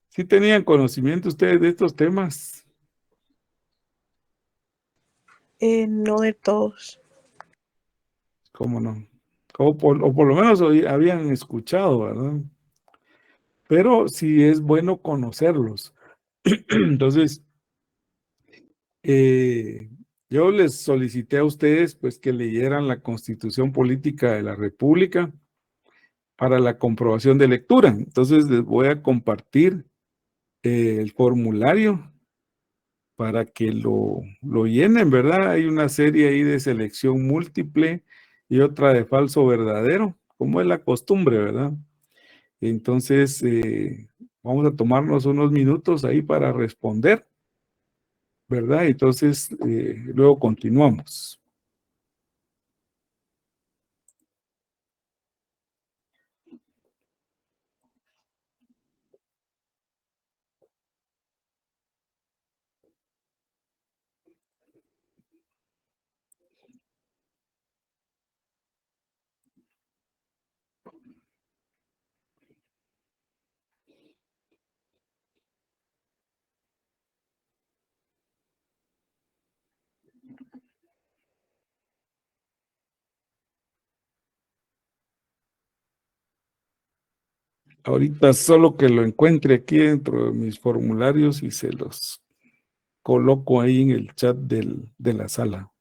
¿Sí tenían conocimiento ustedes de estos temas? No de todos. ¿Cómo no? O por lo menos habían escuchado, ¿verdad? Pero sí es bueno conocerlos. Entonces, yo les solicité a ustedes pues que leyeran la Constitución Política de la República para la comprobación de lectura. Entonces les voy a compartir el formulario para que lo llenen, ¿verdad? Hay una serie ahí de selección múltiple y otra de falso verdadero, como es la costumbre, ¿verdad? Entonces, vamos a tomarnos unos minutos ahí para responder, ¿verdad? Entonces, luego continuamos. Ahorita solo que lo encuentre aquí dentro de mis formularios y se los coloco ahí en el chat de la sala.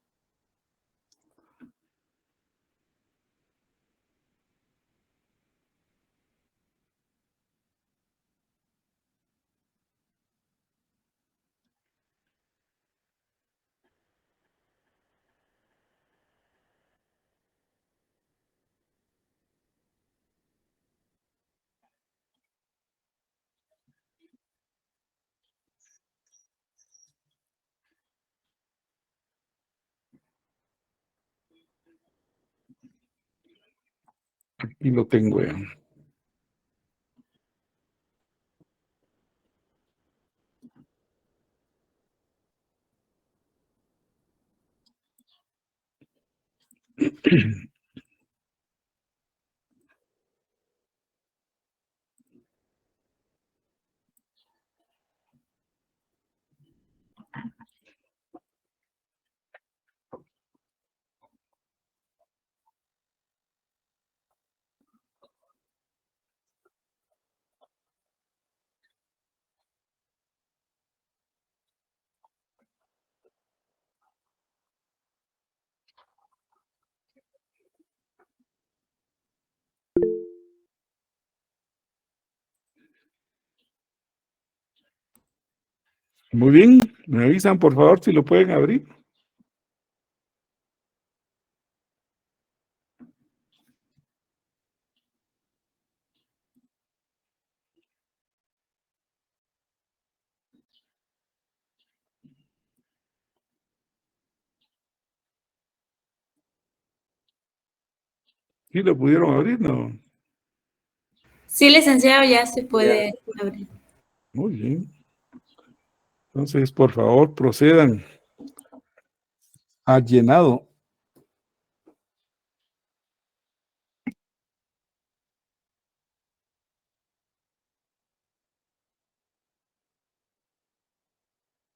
Aquí lo tengo ya. Muy bien, me avisan por favor si lo pueden abrir. ¿Sí lo pudieron abrir? No. Sí, licenciado, ya se puede abrir. Muy bien. Entonces, por favor, procedan al llenado.